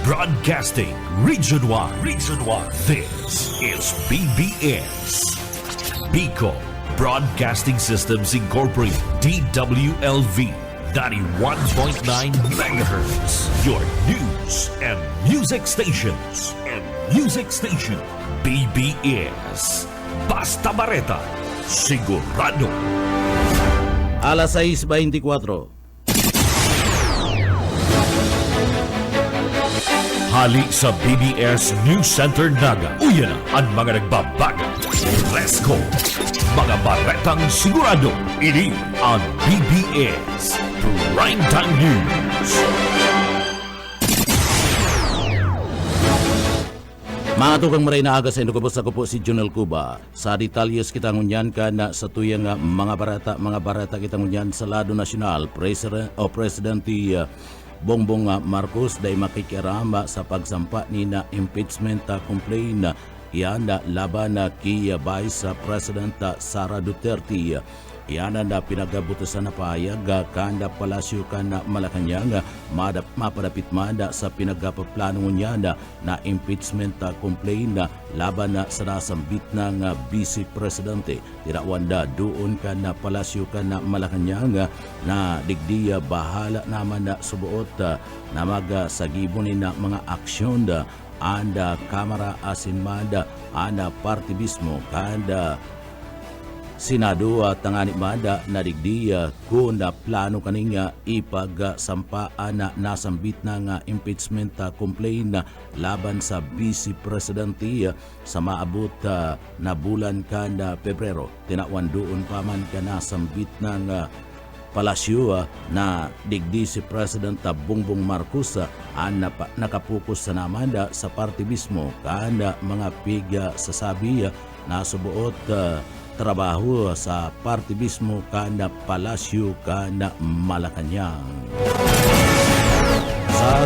Broadcasting Region 1. Region 1. This is BBS. Bicol Broadcasting Systems Incorporated. DWLV 91.9 MHz. Your news and music stations. BBS. Basta Bareta. Sigurado. Alas 6:24. Hali sa BBS News Center Naga. Uyan na ang mga nagbabaga. Let's go! Mga baretang sigurado. Ini ang BBS Primetime News. Mga tukang maray na aga sa inukubos ako po si Junel Cuba. Sa detalyos kita ngunyan ka na sa tuyang mga barata kita ngunyan sa lado nasyonal. Presidente Bongbong Marcos day makikirama sa pagsampa ni na impeachment complaint yan na laban na kay Vice President Sara Duterte. Yan na pinagabutusan na payag kanda palasyo ka na Malacanang mapadapit manda sa pinagapaplano niya na impeachment complaint laban na sa nasambit ng Vice Presidente. Tirawanda doon ka na palasyo ka na Malacanang na digdiya bahala naman na subuot na magasagibunin na mga aksyon anda kamara asinmada anda partibismo kanda Senado at tangani mada na digdiya kung na plano kaninya ipagsampaan na nasambit ng impeachment complaint laban sa Vice Presidente sa maabot na bulan ka na Pebrero. Tinawan doon pa man ka nasambit ng palasyo na digdi si President Bongbong Marcos nakapokus sa namanda sa partibismo kanda mga piga sasabi na subuot trabaho sa partibismo kana palasyo kana Malacanang.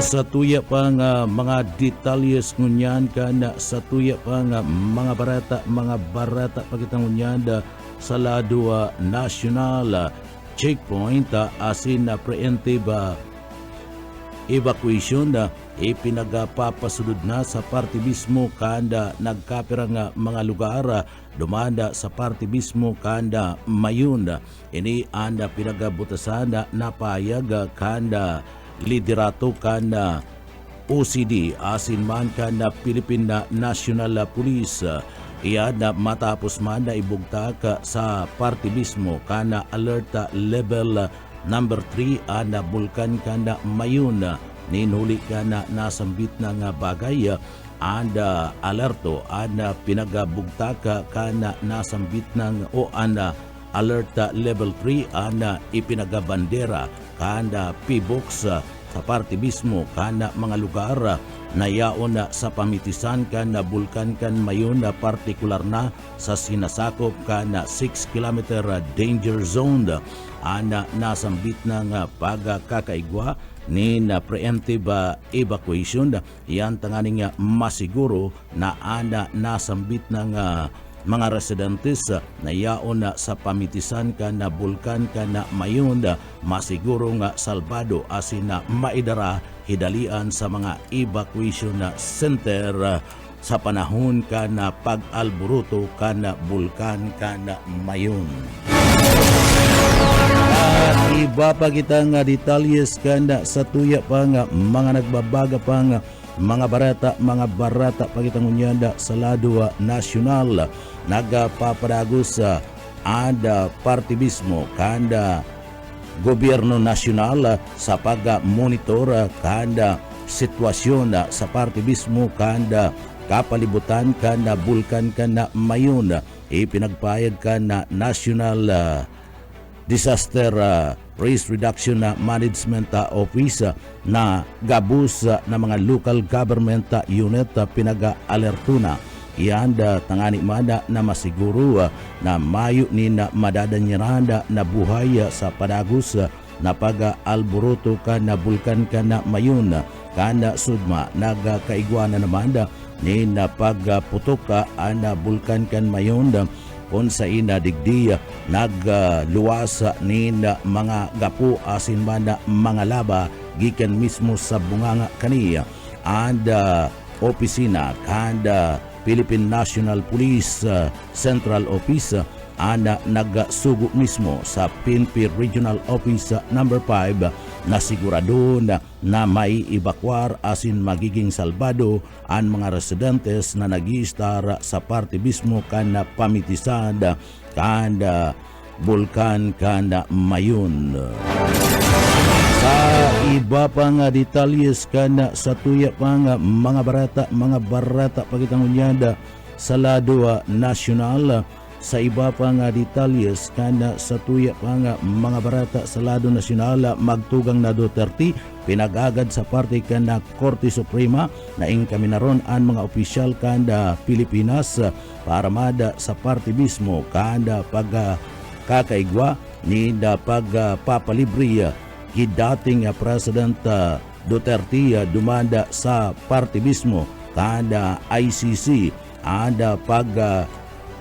Sa tuya pang mga detalyes ngunyan kana sa tuya pang mga barata pagitang ngunyan sa lado national checkpoint asin preemptive evacuation ipinagapapasunod na sa partibismo kanda nagkapirang mga lugar dumanda sa partibismo kanda mayon. Ini anda pinagabutasan na payag kanda liderato kanda OCD asin man kanda Philippine National Police. Iyan na matapos man na ibugtak sa partibismo kanda alert level number 3 anda bulkan kanda mayon. Ninuli ka na nasambit ng bagay anda alerto anda pinagabugtaka ka na nasambit ng o anda alert level 3 anda ipinagabandera kanda P-box sa partibismo kana mga lugar na yaon na sa pamitisan ka na bulkan kan mayon na partikular na sa sinasakop ka na 6 km danger zone anda nasambit ng pagkakaigwa ni na preemptive evacuation. Yan tanganing masiguro na anda nasambit ng mga residentes na yaon na sa pamitisan ka na bulkan ka na mayon masiguro nga salbado asin na maidara hidalian sa mga evacuation center sa panahon ka na pag-alburuto ka na bulkan ka na mayon. Iba pa kita nga detalyes kanda sa tuya pa nga mga nagbabaga pa nga mga barata pagitang unyanda sa lado nasyonal nagapapadagos sa ada partibismo kanda gobyerno nasyonal sa pag-monitor kanda sitwasyon sa partibismo kanda kapalibutan kanda bulkan kanda mayon ipinagpayag ka na National Disaster Risk Reduction Management Office na gabus na mga local government unit pinag-alertuna. Iyan tangani mada na masiguro na mayo ni na madadanyaranda na buhay sa padagos na pag-alburuto ka na bulkan ka na mayon kana sudma nagakaigwana naman ni na pagputok ka na bulkan kan mayon kung sa ina digdi nagluwas ni na mga gapo asin man na mga laba gikan mismo sa bunganga kaniya anda opisina kanda Philippine National Police Central Office ana nagsugo mismo sa PNP Regional Office number 5 na sigurado na may evacuar asin magiging salbado ang mga residentes na nag-i-star sa parte mismo kana pamitisad kanda Bulkan kanda Mayon. Sa iba pa nga detalyes kana sa tuya pa nga mga barata pagitangunyada sa lado nasyonal. Sa iba pa nga detalyes kana sa tuya pa nga mga barata sa lado nasyonal magtugang na Duterte pinag-agad sa parte kana Korte Suprema na ingkaminaron ang mga opisyal kanda Pilipinas para mada sa parte mismo kanda pagkakaigwa ni da pagpapalibre dating President Duterte dumanda sa parte mismo kanda ICC ada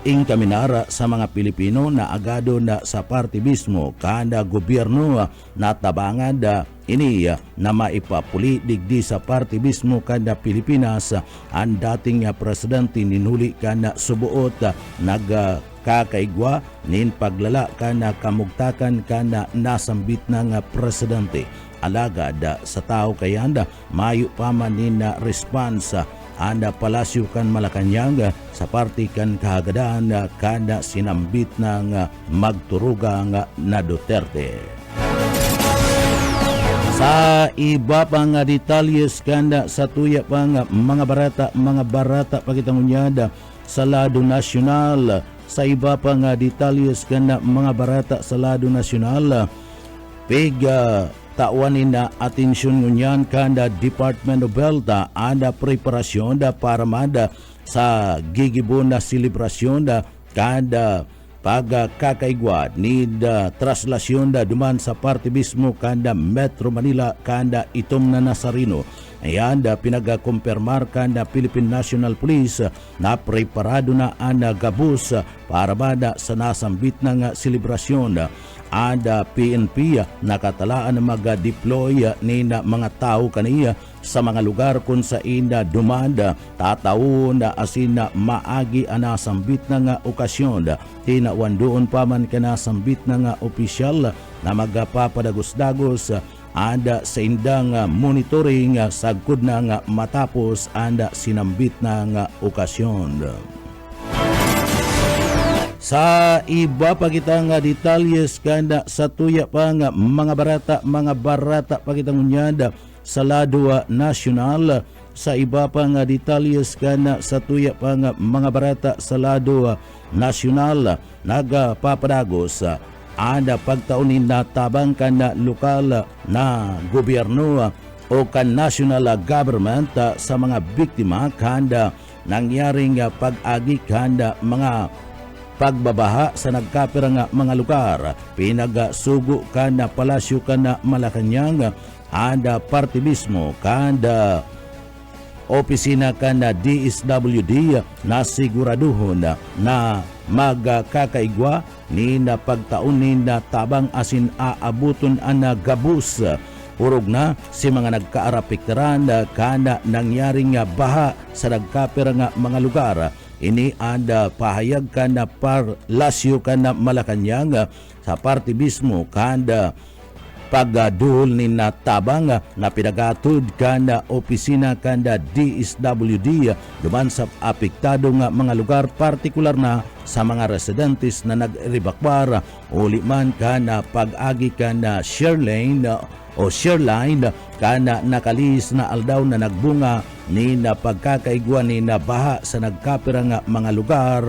ingkaminara sa mga Pilipino na agado na sa parte mismo kanda gobyerno na tabangad ini na maipapuli digdi sa parte mismo kanda Pilipinas ang dating presidente ninuli kana subuot nagkakaigwa nin paglala kana kamugtakan kana nasambit ng presidente alagad sa tao kayanda mayo pa man na response anda palasyo kan Malacanang sa parte kan kahagadaan kada sinambit ng magturugang na Duterte. Sa iba pang detalyes kanda sa tuya pang mga barata pagitangunyada sa lado nasyonal. Sa iba pang detalyes kanda mga barata sa lado nasyonal tawanin na atensyon ngunyan kanda Department of Health ada preparasyon para mada sa gigibon na selebrasyon kanda pagkakaigwa ni traslasyon duman sa parte mismo kanda Metro Manila kanda itom na Nazareno. Ayan pinagakumpirmar kanda Philippine National Police na preparado na ang gabus para mada sa nasambit ng selebrasyon. Ada PNP nakatalaan na mag-deploy ni na mga tao kaniya sa mga lugar kung sa ina dumanda tataon na asin na maagi anasambit na nga okasyon tinawan doon pa man kanasambit na nga opisyal na magapapadagos-dagos ada sa indang monitoring sagkod na nga matapos anda sinambit na nga okasyon. Sa iba pa kita nga detalyes kanda sa tuya pa nga mga barata pa kita ngunyada sa lado nasyonal. Sa iba pa nga detalyes kanda sa tuya pa nga mga barata sa lado nasyonal nagapapadagos ada pagtaunin na tabang kanda lokal na gobyerno o kan national government sa mga biktima kanda nangyaring pag-agi kanda mga pagbabaha sa nagkapirang mga lugar. Pinagsugo kana palasyo kana Malacanang anda parte mismo kanda opisina kana DSWD na siguraduhon na magkakaigwa ni na pagtaunin na tabang asin aabuton ana gabus. Urog na si mga nagkaarapiktaran kana nangyaring baha sa nagkapirang mga lugar. Ini anda pahayag ka na parlasyo ka na Malacanang sa parte mismo kanda pagdul ni natabang na pinagatod ka na opisina kanda DSWD duman sa apektado nga mga lugar partikular na sa mga residentes na nag-rebakbar uli man ka na pag-agi ka na Sherline kana nakalis na aldaw na nagbunga ni na pagkakaigwa ni na baha sa nagkapirang mga lugar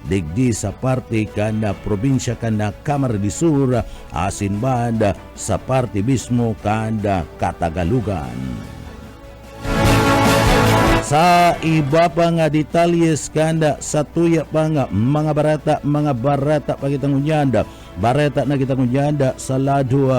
digdi sa parte kana probinsya kana Camarines Sur asin man sa parte mismo kana Katagalugan. Sa iba pa nga detalyes kanda sa tuya pa nga mga barata pagitangunyanda barata na kitangunyanda sa lado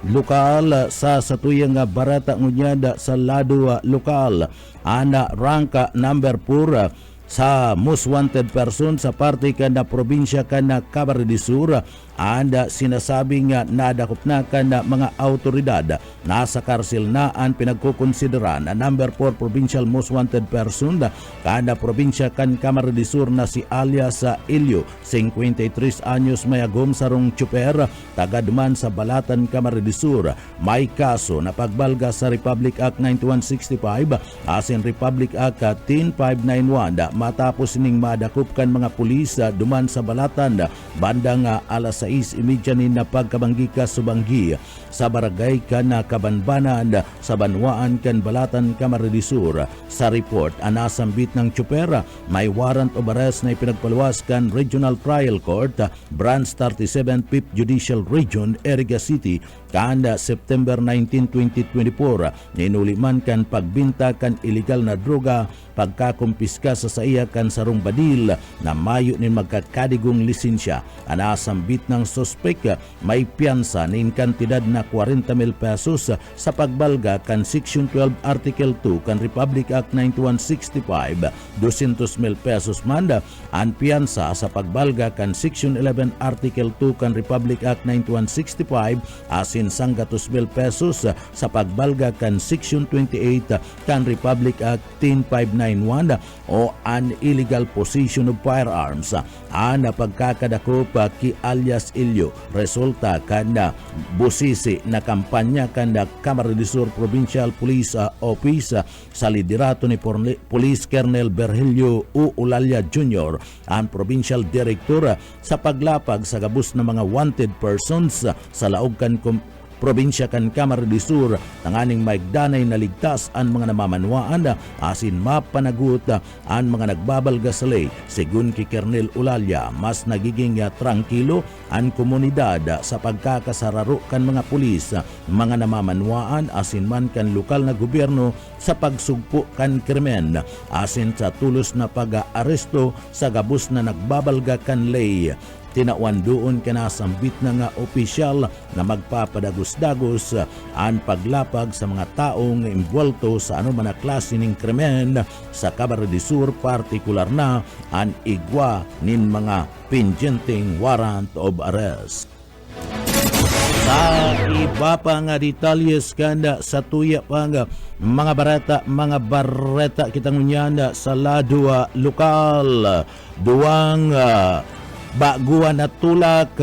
lokal sa satuyang barata ngunyada sa lado lokal ana rangka number 4 sa most wanted person sa parte kan na probinsya kan na Camarines Sur anda sinasabing nadakop na kan na mga autoridad nasa karsil na ang pinagkukonsideran na number 4 provincial most wanted person kan na probinsya kan Camarines Sur na si alias Ilyo, 53 anyos, mayagom sarong tsuper, tagaduman sa Balatan, Camarines Sur. May kaso na pagbalga sa Republic Act 9165 asin Republic Act 10591 matapos ning madakop kan mga pulis duman sa Balatan bandang alas 6:30 na pagkabanggika subanggi sa barangay kan Kabanbanan sa Banwaan kan Balatan, Camarines Sur. Sa report, anasambit ng tsuper, may warrant of arrest na ipinagpaluwas kan Regional Trial Court, Branch 37, 5th Judicial Region, Iriga City, kan September 19, 2024. Ninuliman kan pagbinta kan illegal na droga, pagkakumpiska sa saiya kan sarong badil na mayo nin magkakadigong lisensya. Anasambit ng suspek, may piyansa nin kantidad na 40,000 pesos sa pagbalga kan Section 12 Article 2 kan Republic Act 9165, 200,000 pesos man ang piyansa sa pagbalga kan Section 11 Article 2 kan Republic Act 9165 asin 100,000 pesos sa pagbalga kan Section 28 kan Republic Act 10591 o an illegal possession of firearms. Ang pagkakadakop ki alias Ilyo resulta kan busisi na kampanya kan Camarines Sur Provincial Police Office sa liderato ni Police Colonel Virgilio U. Ulalya Jr., ang Provincial Director, sa paglapag sa gabos na mga wanted persons sa laog kan probinsya kan Camarines Sur, tanganing maigdanay na ligtas ang mga namamanwaan asin mapanagut ang mga nagbabalga sa lay. Sigun ki Colonel Ulalya, mas nagiging trangkilo ang komunidad sa pagkakasararo kan mga pulis, mga namamanwaan asin man kan lokal na gobyerno sa pagsugpo kan krimen asin sa tulos na pag-aresto sa gabos na nagbabalga kan lay. Tinawan doon kanasambit na nga opisyal na magpapadagos-dagos ang paglapag sa mga taong involto sa anuman na klase ng krimen sa Camarines Sur, partikular na ang igwa nin mga pinjenteng warrant of arrest. Sa iba pa nga detalyes kanda sa tuya pa nga mga bareta kitang unyanda sa ladwa lokal duwang baguan at tulak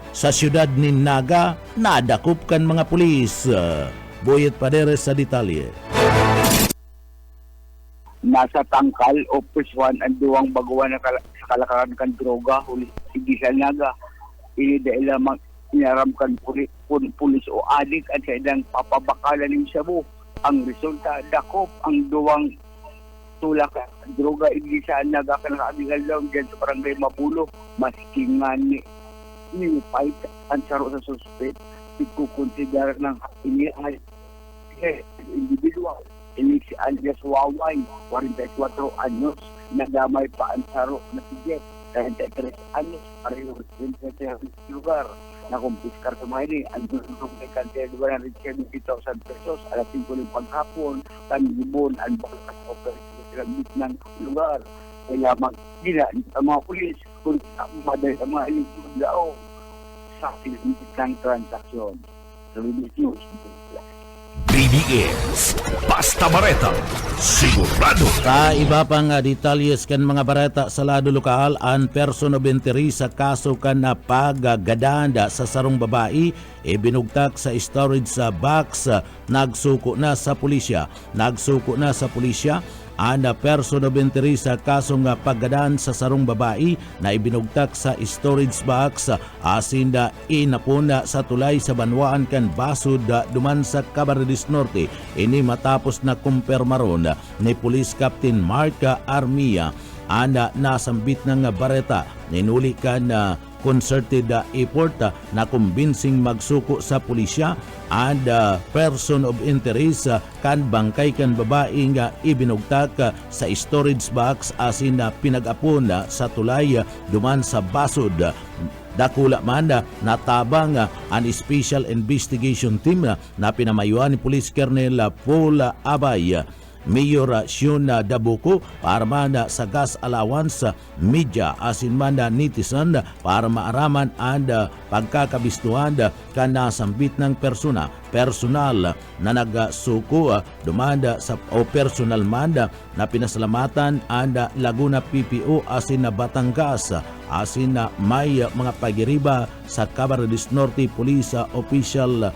sa siyudad ni Naga, nadakop kan mga pulis. Boyet Paderes sa detalye. Nasa tangkal o puswan ang duwang baguan na sa kalakaran kan droga huli sige sa Naga. Ini dahil lamang inaram kan pulis o adik at sa ilang papabakalan ng sabu. Ang resulta, dakop ang duwang tulak droga hindi sa Naga kan nakabigal lang dyan sa barangay Mapulo. Maskingan ni fight ang saro sa suspect. Ikukonsider ng ini ay individual. Ini si alias Waway, 44 anyos, nadamay pa ang saro na si Jeff, 33 anyos, pareho residente sa lugar. Nakumpiskar sa mga ini, ang dulong may kantya 270,000 pesos, alas 5 ng paghapon, tanibon, ang bakas operation silang ng lugar. Kaya magdila ang mga pulis, kung madali ang mga iligong lao sa silang transaksyon. Sa News. BBS, basta bareta, sigurado. Sa iba pang detalyes kan mga bareta sa lado lokal, ang person of interest sa kaso kan na paggadanda sa sarong babae ibinugtak sa storage sa box, nagsuko na sa pulisya. Ang person of interest sa kasong paggadaan sa sarong babae na ibinugtak sa storage box asin inapuna sa tulay sa Banwaan kan Basud duman sa Camarines Norte. Ini matapos na kumpirmaron ni Police Captain Mark Armia ana nasambit ng bareta ninuli kan concerted effort na kumbinsing magsuko sa pulisya and person of interest kan bangkay kan babae nga ibinugtak sa storage box asin na pinag-apon sa tulay duman sa Basud. Dakula man natabang ang Special Investigation Team na pinamayuan ni Police Colonel Paul Abay. Mayor Shun Dabuko para man sa gas allowance media asin man netizen para maaraman ang pagkakabistuhan kana sambit ng personal na nagsuko dumanda sa o personal man na pinasalamatan ang Laguna PPO asin na Batangas asin na may mga pagiriba sa Camarines Norte Police Official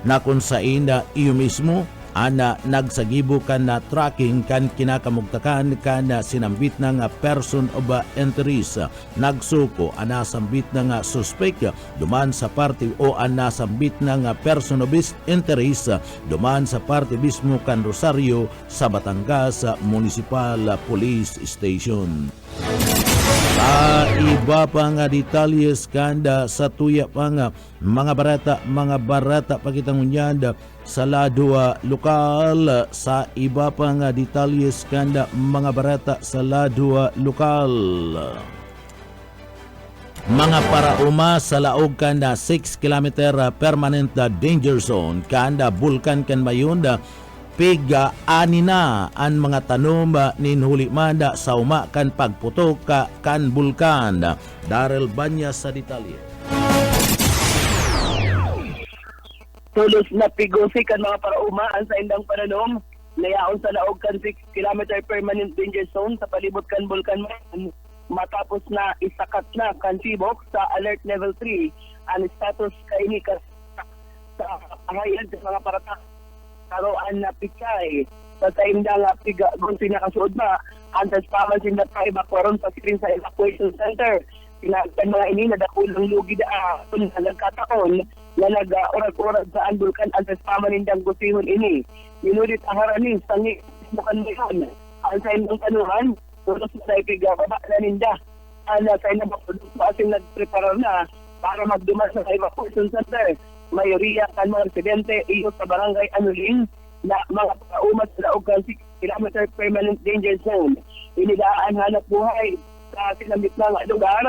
na kung saan iyo mismo ana nagsagibo kan na tracking kan kinakamugtakan kan sinambit ng person of interest nagsuko ana sambit ng suspect duman sa party o ana sambit ng person of interest duman sa party mismo kan Rosario sa Batangas Municipal Police Station. Sa iba pang detalyes kanda sa tuya pang mga barata pakitang unyanda sa lado lokal. Sa iba pang detalyes kanda mga barata sa lado lokal. Mga parauma sa laog kanda 6 km permanent danger zone kanda bulkan kan mayunda piga anina ang mga tanom nin hulimanda sa uma kan pagputok kan bulkan. Darrell Banya sa detalye. Tulos na pigosi kan mga paraumaan sa indang pananom, layaon sa laog kan 6 km permanent danger zone sa palibot kan bulkan matapos na isakat na kan Tibok sa alert level 3 ang status kaini sa pangayan sa mga parata karoan na pikay sa taimda nga piga gunsi na kasuod na antas paman sinda tayo bakwaron sa screen sa evacuation center. Pinagkan mga ini na dakulang lugi da kung nagkataon na nag-urag-urag sa bulkan antas paman nindang gusihon ini. Minulit ang haranin sangi bukan ngayon ang sa indang tanuhan tulos na piga baba na ninda ana sa indang bakwaron asing nagprepare na para magdumas sa evacuation center. Mayoriya kan mga residente iyo sa barangay Anuling na mga paumat sa laog kan 6 km permanent danger zone. Inilaan hanap buhay sa sinambit na nga lugar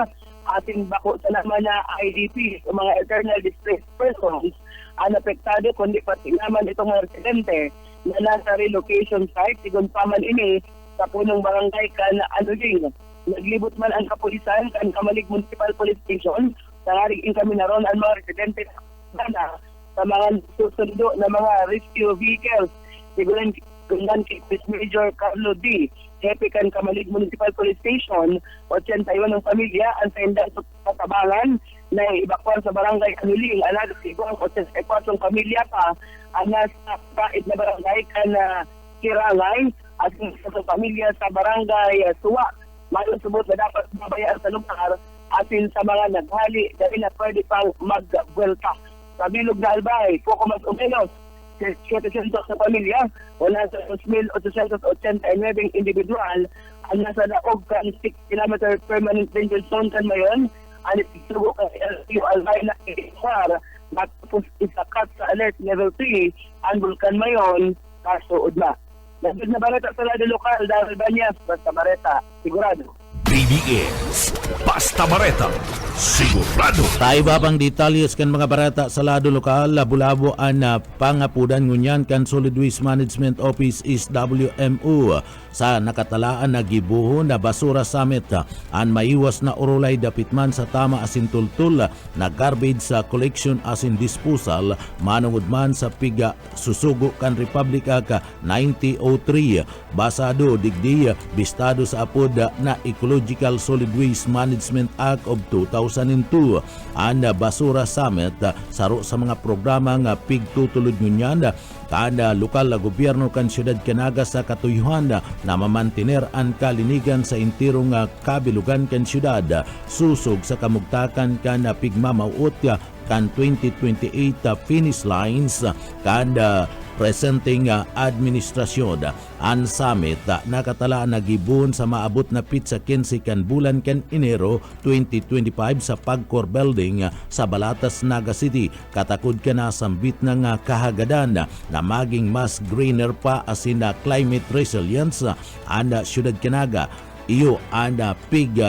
ating bako sa naman na IDP o mga eternal displaced persons ang apektado kundi pati naman itong mga residente na nasa relocation site sigon paman ini sa punong barangay kan Anuling. Naglibot man ang kapulisan kan Kamalig Municipal Police Station sa haring kami naroon ang mga residente sa mga susundo na mga rescue vehicles. Siguran kundan kay Major Carlo D. Hepe kan Kamalig Municipal Police Station 81 ng pamilya ang senda sa katabangan na ibakwar sa barangay Anuling. Anad siguro 84 pamilya pa ang nasa pait na barangay kan Kirangay at sa pamilya sa barangay Suwa. Mayroon subot na dapat mabayaan sa lugar atin sa mga naghali dahil na pwede pang mag-welta. Sa bilog na albay, poco mas o menos, 700 sa pamilya, wala sa 2,889 individual, ang nasa laog kan 6 km permanent danger zone kan mayon, ang ipisugo ka LTO albay na iisar, matapos isakat sa alert level 3, ang bulkan mayon, kasuod na. Nandun na bareta sa lado lokal, dahil Banyas, basta bareta, sigurado. BBS Basta Bareta sigurado. Tayo ba pang detalyes kan mga barata sa lado lokal, Labu-Labu ang pangapudan ngunyan kan Solid Waste Management Office SWMO sa nakatalaan na gibuho na basura summit ang maiwas na urulay dapitman sa tama asin tultul na garbage sa collection asin disposal manungod man sa piga susugo kan Republika ka 1903 basado digdi bistado sa apod na Ecological Solid Waste Management Act of 2002 ang basura summit saro sa mga programa nga pigtutulod ngunyan kada lokal na gobyerno kan siyudad Canaga sa katuyuhan na mamantiner ang kalinigan sa intirong kabilugan kan siyudad susog sa kamugtakan kan pigmamauot kan 2028 finish lines kan presenting administrasyon. Ang summit nakatalaan na gibon sa maabot na pizza 15 kan bulan kan Enero 2025 sa Pagcor Building sa Balatas, Naga City. Katakod ka na sambit ng kahagadan na maging mas greener pa asin na climate resilience ang siyudad Canaga. Iyo ang pig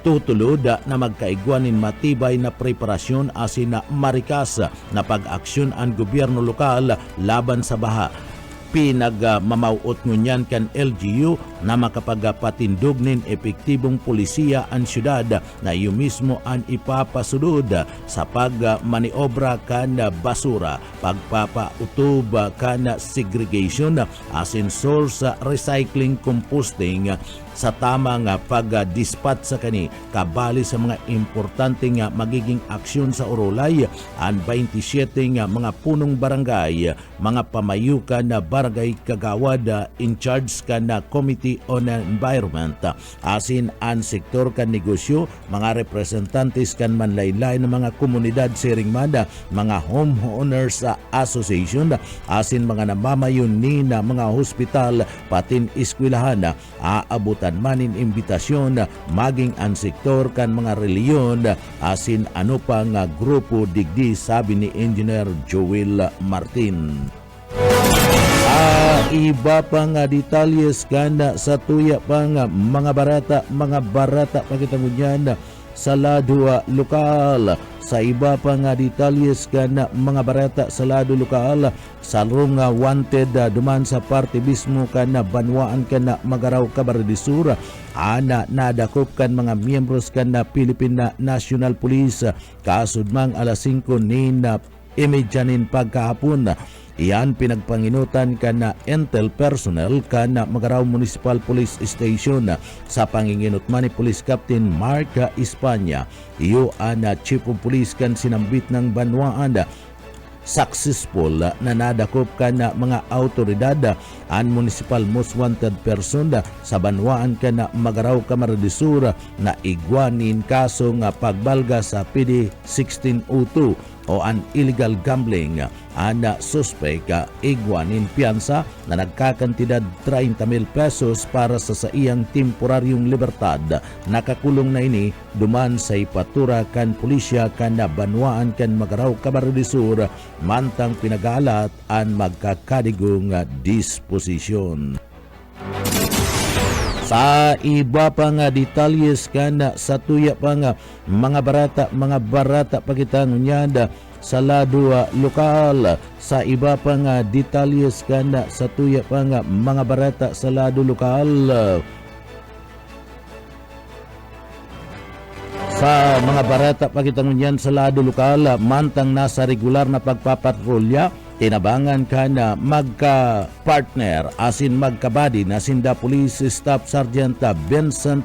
tutulod na magkaigwanin matibay na preparasyon asin na marikas na pag-aksyon ang gobyerno lokal laban sa baha. pinagmamauot ngunyan kan LGU na makapagpatindog nin epektibong polisiya ang syudad na iyo mismo ang ipapasudod sa pagmaniobra kan basura, pagpapautob kan segregation, asin source recycling, composting sa tamang pag-dispatch sa kani kabali sa mga importante nga magiging aksyon sa Orolay ang 27 nga mga punong barangay, mga pamayukan na barangay kagawad in charge kan na Committee on Environment, asin ang sektor kan negosyo, mga representantes kan manlaylay ng mga komunidad siringmada, mga homeowners association, asin mga namamayon ni na mga hospital patin eskwelahan, aabutan manin imbitasyon maging ang sektor kan mga reliyon, asin ano pa nga grupo digdi, sabi ni Engineer Joel Martin. Iba pa nga detalyes kan sa tuya pa nga mga barata pakitangunyan sa lado lokal. Sa iba pa nga detalyes kan mga barata sa lado lokal, salrong wanted duman sa parte mismo kan banwaan kan magaraw Cabarredisur, ana nadakop kan mga miyembros kan Philippine National Police kasud mang alas 5 nin imedyanin pagkahapon. Iyan pinagpanginutan ka na intel personnel ka na Magaraw Municipal Police Station sa panginginot man ni Police Captain Mark Espanya. Iyo na Chief of Police kan sinambit ng Banwaan. Successful na nadakop ka na mga autoridad ang municipal most wanted person sa Banwaan ka na Magaraw Camarines na igwanin kaso nga pagbalga sa PD 1602 o an illegal gambling. Ang suspect igwanin piyansa na nagkakantidad 30,000 pesos para sa iyang temporaryong libertad. Nakakulong na ini duman sa ipatura kan pulisya kan Banwaan kan Magaraw Camarines mantang pinagalat ang magkakadigong disposisyon. Sa iba pa nga detalyes kan sa tuya pa nga mga barata pakitang nyanda sa lado lokal. Sa iba pa nga detalyes kan sa tuya pa nga mga barata sa lado lokal. Sa mga barata pakitang nyan sa lado lokal, mantang nasa regular na pagpapatrolya, tinabangan ka na magka-partner asin magkabadi na sinda Police Staff Sergeant Vincent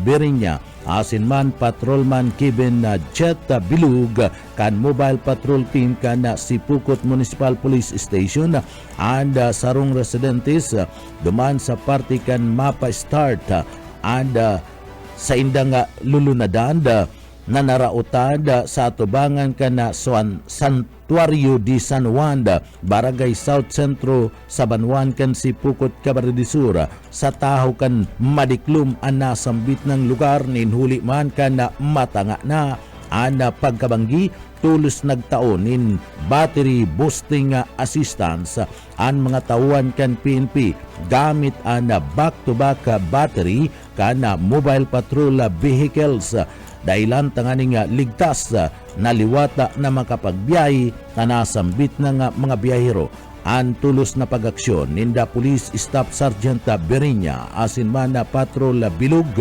Berinya, asin man Patrolman Kevin Jet Bilug kan Mobile Patrol Team kan Sipukot Municipal Police Station and sarong residentes duman sa party kan Mapa Start and sa indang lulunadan na narautan sa atubangan ka na Santuario de San Juan, Barangay South Centro sa Banwan kan Sipukot Cabarredisur. Sa taho kan madiklum ang nasambit ng lugar ninhuli man ka na matanga na ana pagkabanggi tulos nagtaon in battery boosting assistance ang mga tauhan kan PNP gamit ana back-to-back battery kana mobile patrol vehicles dahilan tanganing ligtas na liwata na makapagbiyahe na nasambit ng mga biyahero. Ang tulos na pag-aksyon ninda Police Staff Sergeant Berinya asin man na Patrol Bilug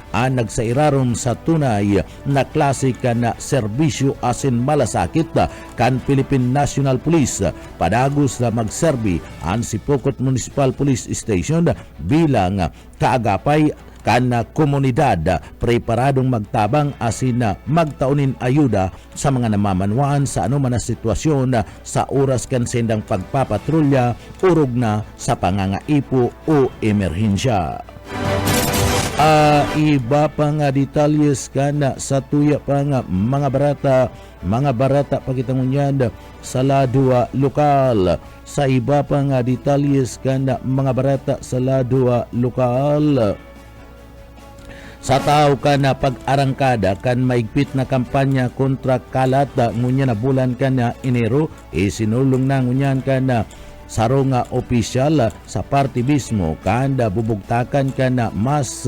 ang nagsairaron sa tunay na klase na serbisyo asin malasakit kan Philippine National Police padagos na magserbi ang Sipokot Municipal Police Station bilang kaagapay kan komunidad preparadong magtabang asin magtaunin ayuda sa mga namamanwaan sa anuman na sitwasyon sa oras kan sendang pagpapatrolya urog na sa pangangaipo o emerhensya. Iba pa nga detalyes kan sa tuya pa nga mga barata pakitangunyan sa lado lokal. Sa iba pa nga detalyes kan mga barata sa lado lokal. Sa tao ka na pag-arangkada kan maigpit na kampanya kontra kalat ngunya na bulan ka na Enero, sinulong na ngunyan ka na sarong opisyal sa party mismo kanda bubugtakan ka na mas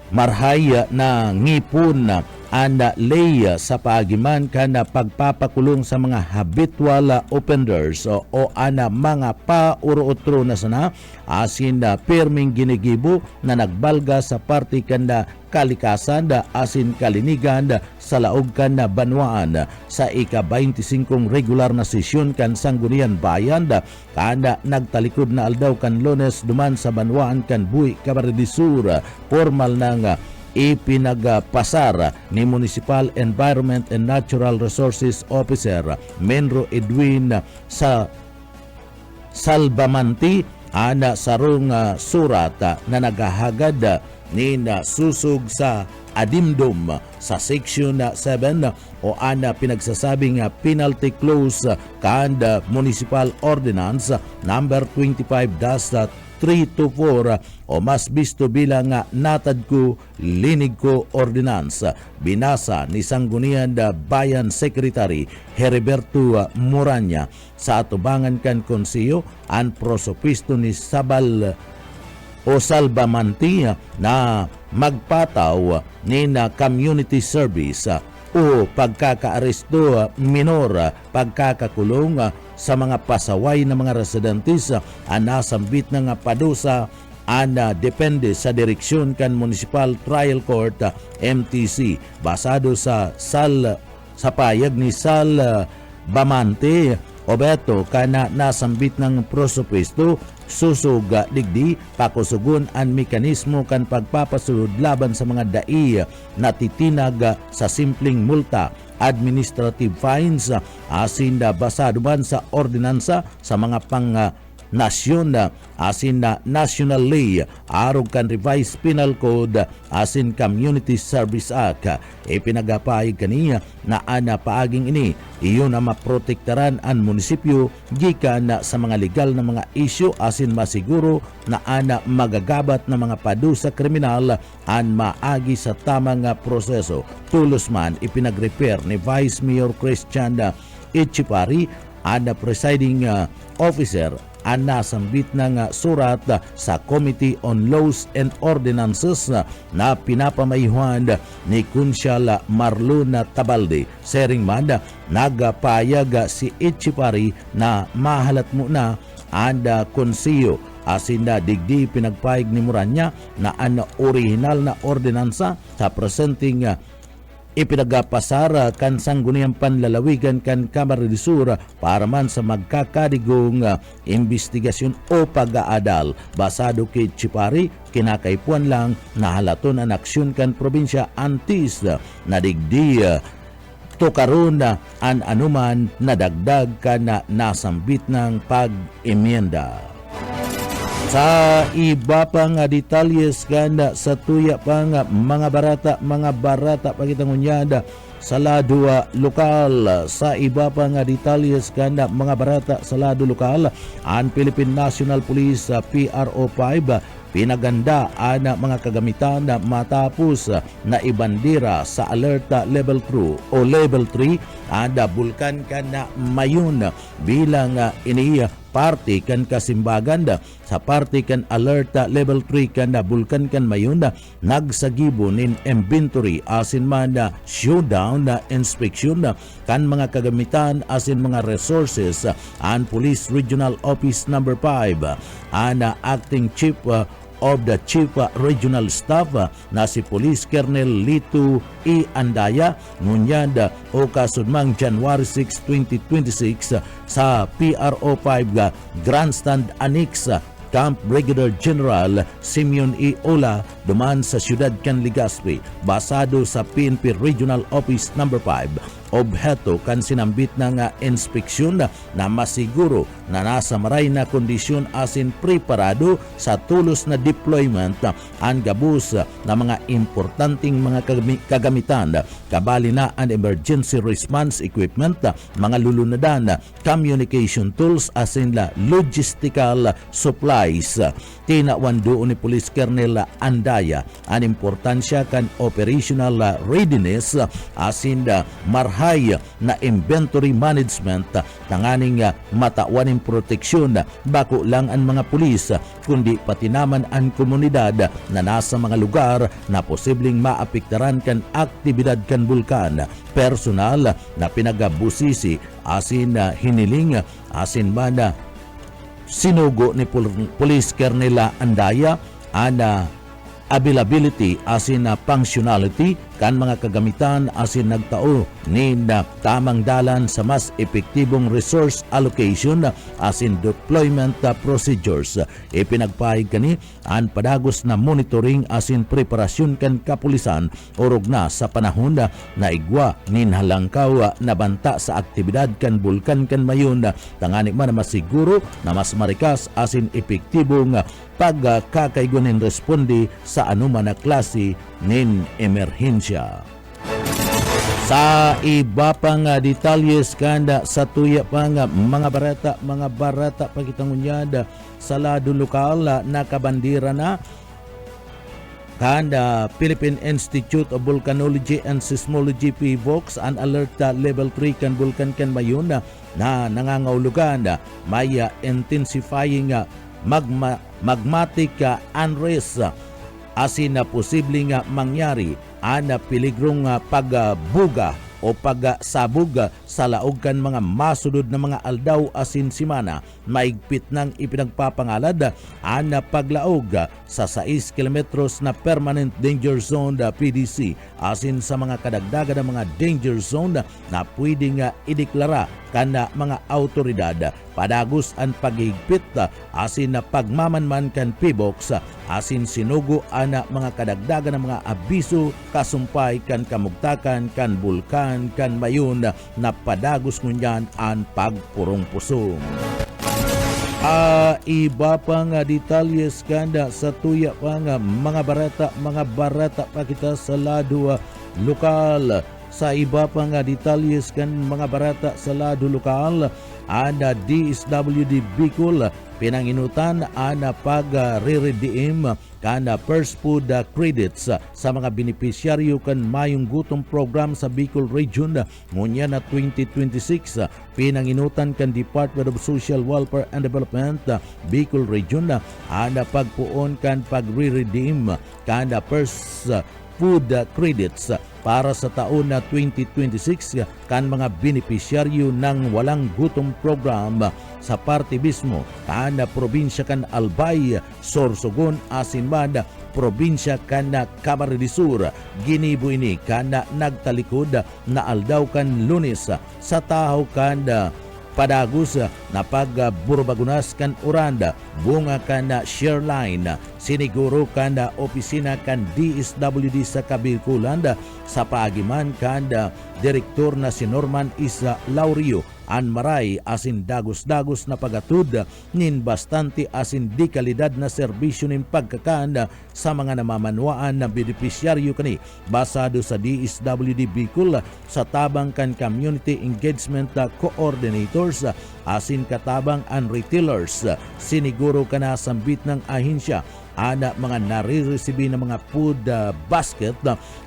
marhaya na ngipon ana lay sa paagiman kana pagpapakulong sa mga habitual offenders o ana mga pauro-utro na sana asin perming ginigibo na nagbalga sa parte kanda kalikasan asin kalinigan sa laog kan banwaan sa ika-25 regular na sesyon kan Sangguniang Bayan kada nagtalikod na aldaw kan Lunes duman sa banwaan kan Buhi, Camarines Sur formal nang ipinagpasar ni Municipal Environment and Natural Resources Officer Menro Edwin sa Salbamanti ana sarong surat na nagahagad ni susug sa adimdum sa Section 7 o ana pinagsasabing penalty clause kan Municipal Ordinance number 25-324 o mas bisto bilang natad ko linig ko ordinance binasa ni Sangguniang Bayan Secretary Heriberto Moranya sa atubangan kan konseyo an prosopisto ni Sabal o Salbamanti na magpataw ni na community service o pagkakaaresto minor, pagkakakulong sa mga pasaway na mga residentes nasambit na nga padusa depende sa direksyon kan Municipal Trial Court MTC basado sa payag ni Sal Bamante Obeto kana nasambit ng prosopisto susug digdi pakusugon ang mekanismo kan pagpapasulod laban sa mga dai na titinag sa simpleng multa administrative fines asin basado man sa ordinansa sa mga nasyon asin national law arog kan revised penal code asin community service act ipinagapay kaniya na ana paaging ini iyon na maprotektaran ang munisipyo gikan sa mga legal na mga isyu asin masiguro na ana magagabat na mga padusa kriminal an maagi sa tamang proseso tulos man ipinagrepair ni Vice Mayor Christian Ichipari ana presiding officer ang nasambit ng surat sa Committee on Laws and Ordinances na pinapamayuhan ni Kunsyal Marlon Tabalde. Sering man, nagpayag si Ichipari na mahalat muna ang konseyo asin na digdi pinagpayag ni Moranya na ang original na ordinansa sa presenting ipinagapasara kan Sangguniang Panlalawigan kan Camarines Sur para man sa magkakadigong investigasyon o pag-aadal. Basado kay Chipari, kinakaipuan lang na halaton ang aksyon kan probinsya antis na digdi to karon an anuman nadagdag ka na nasambit ng pag-emyenda. Sa iba pang detalyes kanda sa tuya pang mga barata pagitangunyada sa lado lokal. Sa iba pang detalles kanda mga barata sa lado lokal, ang Philippine National Police PRO 5 pinaganda ang mga kagamitan na matapos na ibandira sa Alert Level 2 o Level 3 ang bulkan ka na mayon bilang ini parte kan kasimbagan sa parte kan Alert Level 3 kan bulkan kan mayon nagsagibo nin inventory asin man showdown na inspection kan mga kagamitan asin mga resources ang Police Regional Office number 5 ang acting chief of the Chief Regional Staff na si Police Colonel Lito E. Andaya ngunyad o kasudmang January 6, 2026 sa PRO 5 Grandstand Annex Camp Brigadier General Simeon E. Ola duman sa siyudad kan Legazpi basado sa PNP Regional Office number 5 obheto kan sinambit ng inspeksyon na masiguro na nasa maray na kondisyon asin preparado sa tulos na deployment ang gabus na mga importanteng mga kagamitan kabali na ang emergency response equipment, mga lulunadan, communication tools asin la logistical supplies. Tinawan doon ni Police Colonel Andaya ang importansya kan operational readiness asin marha usahay na inventory management tanganing matawaning proteksyon bako lang ang mga pulis kundi pati naman ang komunidad na nasa mga lugar na posibleng maapektaran kan aktibidad kan bulkan. Personal na pinagabusisi asin hiniling asin man sinugo ni Police Colonel Andaya ana availability asin functionality kan mga kagamitan asin nagtao ni tamang dalan sa mas epektibong resource allocation asin deployment procedures. Ipinagpahig kani ang padagos na monitoring asin preparasyon kan kapulisan orog na sa panahon na igwa nin halangkaw na banta sa aktibidad kan bulkan kan mayon tangani man masiguro na mas marikas asin epektibong pagkakaigonin responde sa anuman na klase nin emerhensya. Sa iba pang detalyes kanda sa tuya pang mga barata pagitangunyada sa lado lokal na kabandira na kanda Philippine Institute of Volcanology and Seismology PVOX an alert level 3 kan bulkan kan mayon na nangangahulugan may intensifying magmatic unrest asin na posibleng mangyari ana piligrong pagbuga o pagsabog sa laog kan mga masudod na mga aldaw asin simana. Maigpit ng ipinagpapangalad ana paglaog sa 6 kilometros na permanent danger zone PDC asin sa mga kadagdagan ng mga danger zone na pwedeng ideklara kana mga autoridad. Padagos ang paghigpit asin na pagmamanman kan PBOX asin sinugo ana mga kadagdagan ng mga abiso kasumpay kan kamugtakan kan bulkan kan mayon na padagos ngunyan ang pagpurong-pusong. Iba pang detalyes kanda sa tuya pang mga barata pa kita sa lado lokal. Sa iba pang detalyes kan mga barata sa lado lokal, ana DSWD Bicol pinanginutan ana pag-redeem kana first food credits sa mga benepisyaryo kan mayong gutom program sa Bicol Region ngunya na 2026. Pinanginutan kan Department of Social Welfare and Development Bicol Region ana pagpuon kan pag-redeem kana first food credits para sa taon na 2026 kan mga benepisyaryo ng walang gutom program sa parte mismo kan probinsya kan Albay, Sorsogon, Asinman, probinsya kan Camarines Sur. Ginibo ini kan nagtalikod na aldaw kan Lunes sa tahaw kan padagos na pagburbagunas kan Uranda bunga kan Shareline siniguro kan opisina kan DSWD sa Kabikulan sa paagiman kan direktor na si Norman Isa Laurio an maray asin dagos-dagos na pagatud nin bastante asin di kalidad na serbisyo nin pagkakanda sa mga namamanwaan na benepisyaryo kani basado sa DSWD Bicol sa tabang kan community engagement coordinators asin katabang an retailers siniguro kana sambit ng ahensya ana mga nare-resibi na mga food basket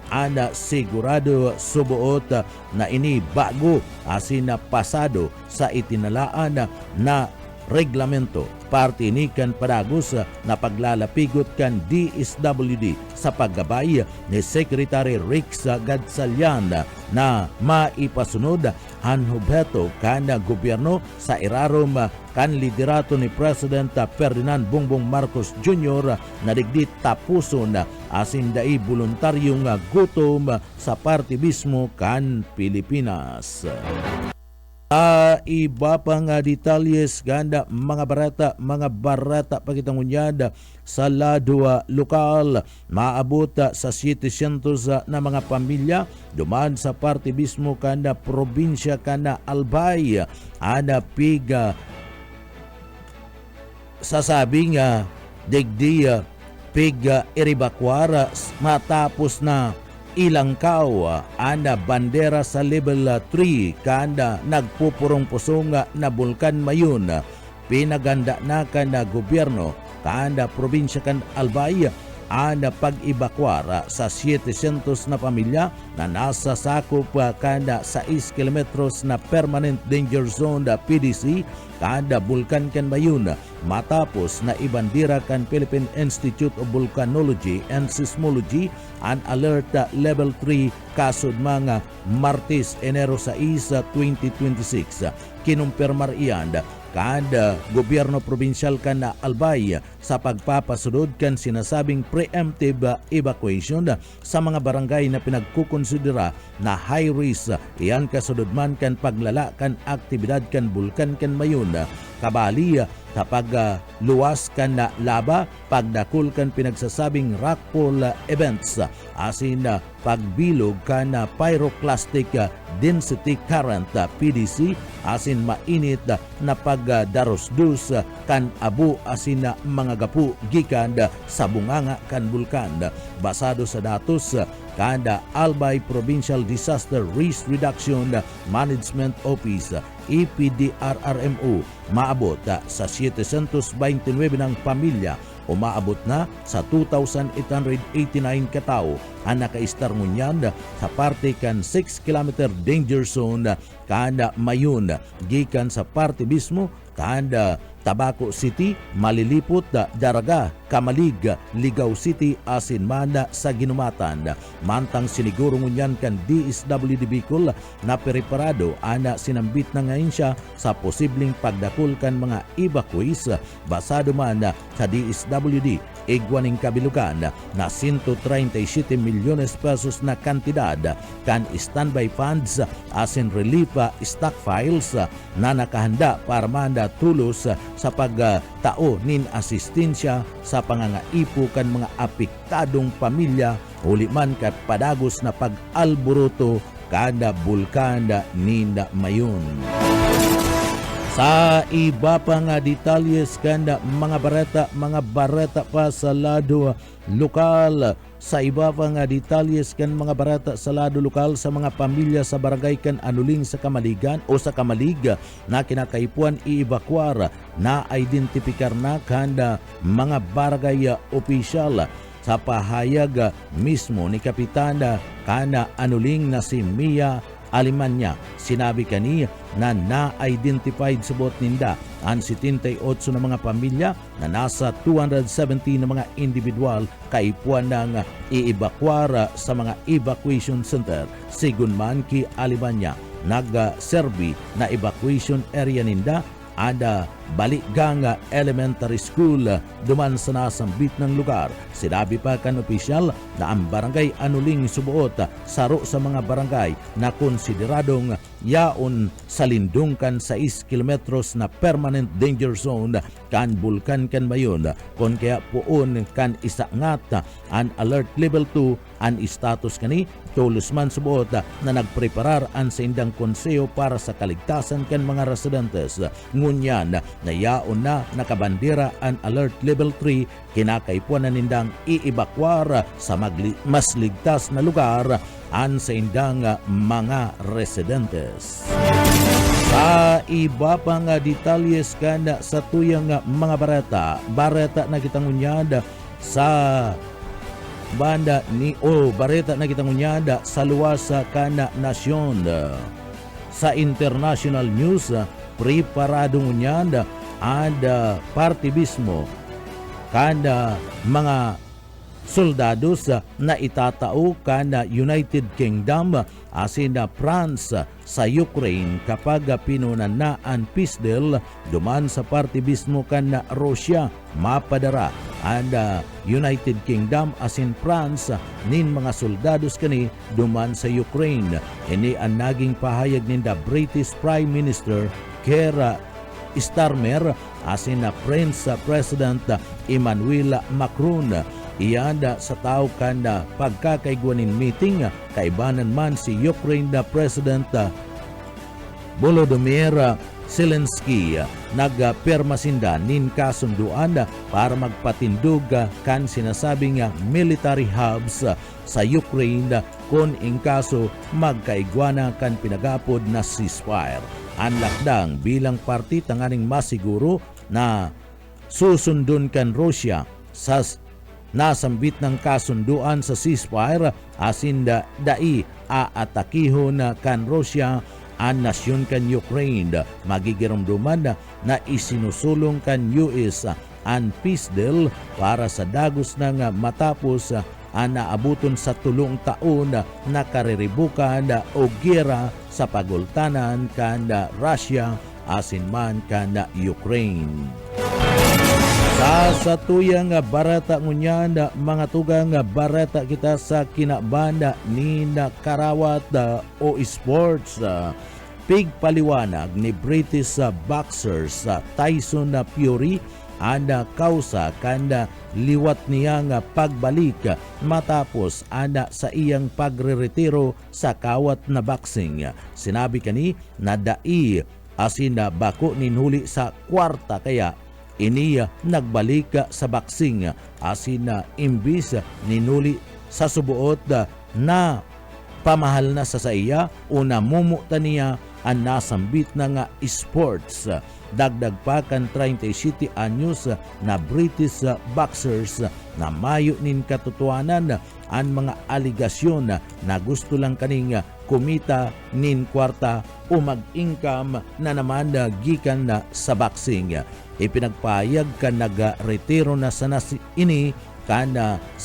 ana sigurado subuot na ini bago asin na pasado sa itinalaan na reglamento. Parte ni kan padagos na paglalapigot kan DSWD sa paggabay ni Secretary Rix Gadsalian na maipasunod ang hubheto kan gobyerno sa irarom kan liderato ni President Ferdinand Bongbong Marcos Jr. na digdi tapuson asin dai voluntaryong gutom sa parte mismo kan Pilipinas. Iba pang detalyes ganda mga barata pagitangunyad sa lado lokal maabot sa 700 na mga pamilya duman sa parte mismo kanda probinsya kana Albay ana piga sasabing digdi piga iribakwara matapos na ilangkaw ana bandera sa level 3 kanda nagpupurong-pusong na bulkan mayon pinaganda na kan gobyerno kanda probinsya kan Albay ang pag-ibakwara sa 700 na pamilya na nasa sakop kada 6 kilometros na permanent danger zone PDC kada Bulkan kan Bayun matapos na ibandira kan Philippine Institute of Volcanology and Seismology an alert level 3 kasod mga Martes Enero 6, 2026. Kinumpirmar iyan kada gobyerno probinsyal kan na Albay sa pagpapasunod kan sinasabing preemptive evacuation sa mga barangay na pinagkukonsidera na high risk. Iyan kasunod man kan paglala kan aktibidad kan Bulkan kan Mayon kabali kapag luwas kan na laba pagdakol kan pinagsasabing rockfall events asin pagbilog kan na pyroclastic density current PDC asin mainit na pagdarosdus kan abu asin mga gapu gikan sa bunganga kan bulkan. Basado sa datos kada Albay Provincial Disaster Risk Reduction Management Office EPDRRMO maabot sa 729 ng pamilya o maabot na sa 2,889 katao ang nakaistar ngunyan sa parte kan 6 km danger zone kada Mayon gikan sa parte mismo kada Tabaco City, Malilipot, Daraga, Kamalig, Ligaw City, asin mana sa Ginumatan. Mantang siniguro ngunyan kan DSWD Bicol na preparado ana sinambit na ngayon siya sa posibleng pagdakol kan mga evacuees basado man sa DSWD igwaning kabilugan na 137 milyones pesos na kantidad kan standby funds asin relief stockpiles na nakahanda para manda tulos sa pagtao nin asistensya sa pangangaipo kan mga apektadong pamilya uli man kat padagos na pag-alburuto kada bulkan ninda Mayon. Sa iba pa nga detalyes kanda mga bareta pa sa lado lokal. Sa iba pa nga detalyes kan mga bareta sa lado lokal sa mga pamilya sa barangay kan Anuling sa Kamaligan o sa Kamalig na kinakaipuan i-evacuar na identifikar na kanda mga barangay opisyal. Sa pahayag mismo ni Kapitana kana Anuling na si Mia Alimanya, sinabi kani na na-identified sa bot ninda ang 78 na mga pamilya na nasa 270 na mga individual kaipuan ng i-evacuar sa mga evacuation center. Sigun man ki Alimanya, nag-serbi na evacuation area ninda ada Balikgang Elementary School duman sa nasambit ng lugar. Sinabi pa kan opisyal na ang barangay Anuling subuot saro sa mga barangay na konsideradong yaon sa lindungkan 6 kilometros na permanent danger zone kan Bulkan kan Mayon kon kaya puon kan isangat an alert level 2 an status kani tulos man subuot na nagpreparar an sa indang konseyo para sa kaligtasan kan mga residentes. Ngunyan na yaon na nakabandera an alert level 3 kinakaipuan na nindang i-evacuar sa mas ligtas na lugar an sa indang mga residentes. Sa iba pang detalyes kan sa tuyang mga bareta na kitangunyad sa banda ni bareta na kitangunyad sa luwas kana nasyon. Sa international news preparado ngunyad ada partibismo kada mga soldados na itatao kada United Kingdom asin na France sa Ukraine kapag pinunan na ang peace deal duman sa partibismo kana Russia mapadara ang United Kingdom asin France nin mga soldados kani duman sa Ukraine. Ini ang naging pahayag ninda British Prime Minister Keir Starmer asin na French President Emmanuel Macron. Iyanda sa tao kanda pagkakaigwanin meeting kaibanan man si Ukraine na President Volodymyr Zelensky nagpirma sinda nin kasunduan para magpatindog kan sinasabing military hubs sa Ukraine kung in kaso magkaigwana kan pinagapod na ceasefire. Ang lakdang bilang parti tanganing masiguro na susundon kan Russia sa nasambit ng kasunduan sa ceasefire asin dai aatakihon kan Russia ang nasyon kan Ukraine. Magigirumduman na isinusulong kan US ang peace deal para sa dagos ng matapos ang naabuton sa 3 taon na kariribukan o giyera sa pagultanan kan Russia asin man kan Ukraine. Sa tuyang barata ngunyan, mga tugang barata kita sa kinabanda ni Karawat o sports. Pigpaliwanag ni British boxers Tyson Fury ang kausa kanda liwat niyang pagbalik matapos ana sa iyang pagreretiro sa kawat na boxing. Sinabi kani na dai asin bako ninhuli sa kwarta kaya ini nagbalik sa boxing asin imbis ninuli sa subuot na pamahal na sa iya o namumuta niya ang nasambit na nga sports. Dagdag pa kan 37 anyos na British boxers na mayo nin katotohanan ang mga aligasyon na gusto lang kaning kumita nin kwarta o mag-income na naman gikan na sa boxing. Ipinagpahayag ka nag-retiro na sana ini kan 10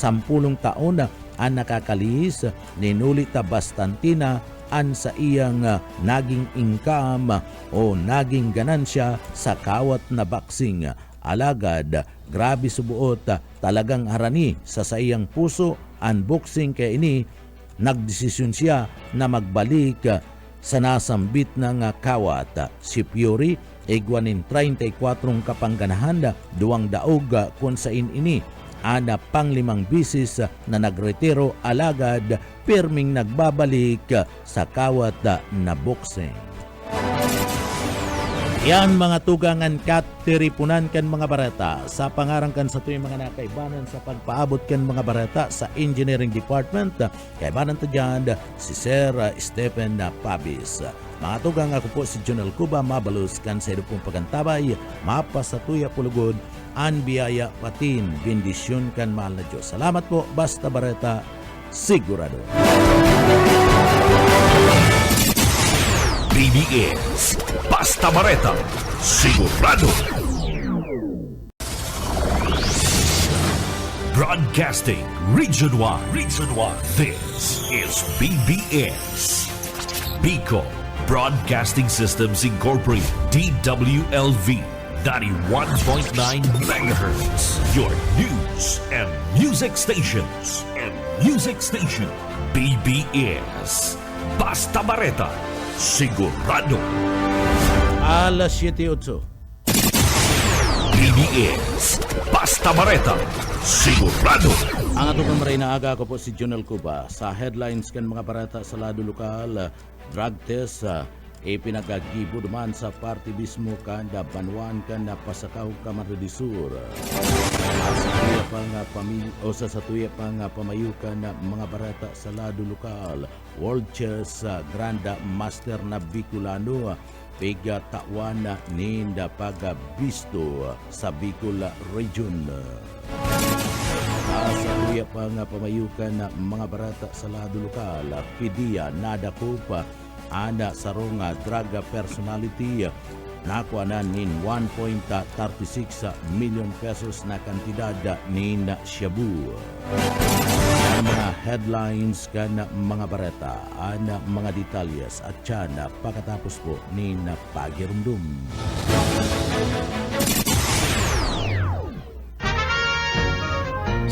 taon ang nakakalihis ninulita bastantina an sa iyang naging income o naging ganansya sa kawat na boxing. Alagad, grabe subuot talagang harani sa iyang puso ang boxing kaya ini nagdesisyon siya na magbalik sa nasambit ng kawat. Si Fury igwanin 34 kapangganahan, 2 daog kung sain ini ana pang 5 bisis na nagretiro alagad pirming nagbabalik sa kawat na boxing. Yan mga tugangan kat tiripunan kan mga barata sa pangarangkan sa tuwing mga nakaibanan sa pagpaabot kan mga barata sa engineering department. Kaibanan ta dyan si Sir Stephen Pabis. Mga tugang ako po si Jonel Cuba, mabalus kan sa pong pagantabay, mapasatuya pulugod, an biyaya patin, bendisyon kan mahal na Diyos. Salamat po, basta bareta, sigurado. BBS Basta Bareta, sigurado. Broadcasting Region 1. This is BBS. Bicol Broadcasting Systems Incorporated, DWLV, 91.9 megahertz. Your news and music stations. BBS Basta Bareta, sigurado. Alas 7:08. BBS Basta Bareta, sigurado. Ang atong maray na aga ko po si Jonel Cuba sa headlines kan mga barata sa lado lokal. Drug test pinagagibo duman sa party mismo kanda Banwan kanda Pasakaw Camarines Sur. Sa tuya pa nga pamayukan na mga barata sa lado lokal. World Chess Granda Master na Bicolano Pega Tawan Ninda Pagabisto sa Bicol Region. Sa tuya pa nga pamayukan na mga barata sa lado lokal. Pidia Nada Copa Ana Saronga Draga Personality nakuha na nin 1.36 million pesos na kantidad nin Shabu. Ang mga headlines ka na mga barata, ana mga detalyes at yan pagkatapos po nin Pagirumdum.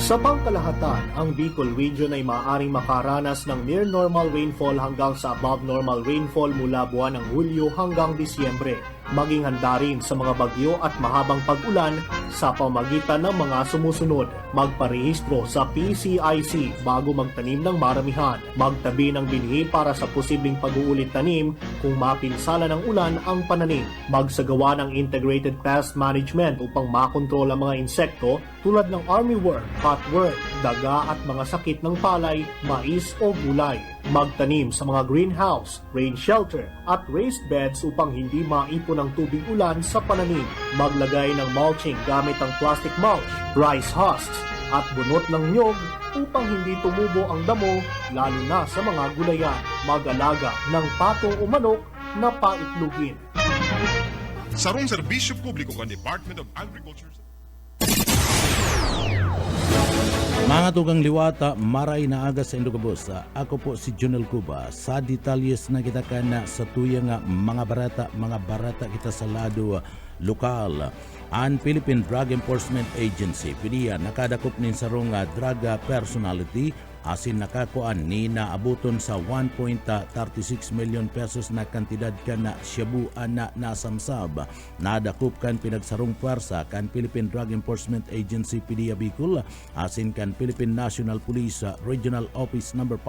Sa pangkalahatan, ang Bicol Region ay maaaring makaranas ng near normal rainfall hanggang sa above normal rainfall mula buwan ng Hulyo hanggang Disyembre. Maging handa rin sa mga bagyo at mahabang pag-ulan sa pamagitan ng mga sumusunod. Magparehistro sa PCIC bago magtanim ng maramihan. Magtabi ng binhi para sa posibleng pag-uulit tanim kung mapinsala ng ulan ang pananim. Magsagawa ng integrated pest management upang makontrol ang mga insekto tulad ng armyworm, cutworm, daga at mga sakit ng palay, mais o gulay. Magtanim sa mga greenhouse, rain shelter at raised beds upang hindi maipon ang tubig ulan sa pananim. Maglagay ng mulching gamit ang plastic mulch, rice husks, at bunot ng nyog upang hindi tumubo ang damo lalo na sa mga gulayan. Mag-alaga ng pato o manok na paitlugin. Sarong serbisyo publiko kan Department of Agriculture. Mga tugang liwata, maray na aga sa Indogabos. Ako po si Junel Cuba. Sa detalyes na kita ka na sa tuyang mga barata kita sa lado lokal. Ang Philippine Drug Enforcement Agency, PDEA, nakadakop nin sarong drug personality asin nakakuan ni naabuton sa 1.36 million pesos na kantidad kan na syabuan na nasamsab. Nadakop kan pinagsarong puwersa kan Philippine Drug Enforcement Agency PDEA Bicol asin kan Philippine National Police Regional Office No. 5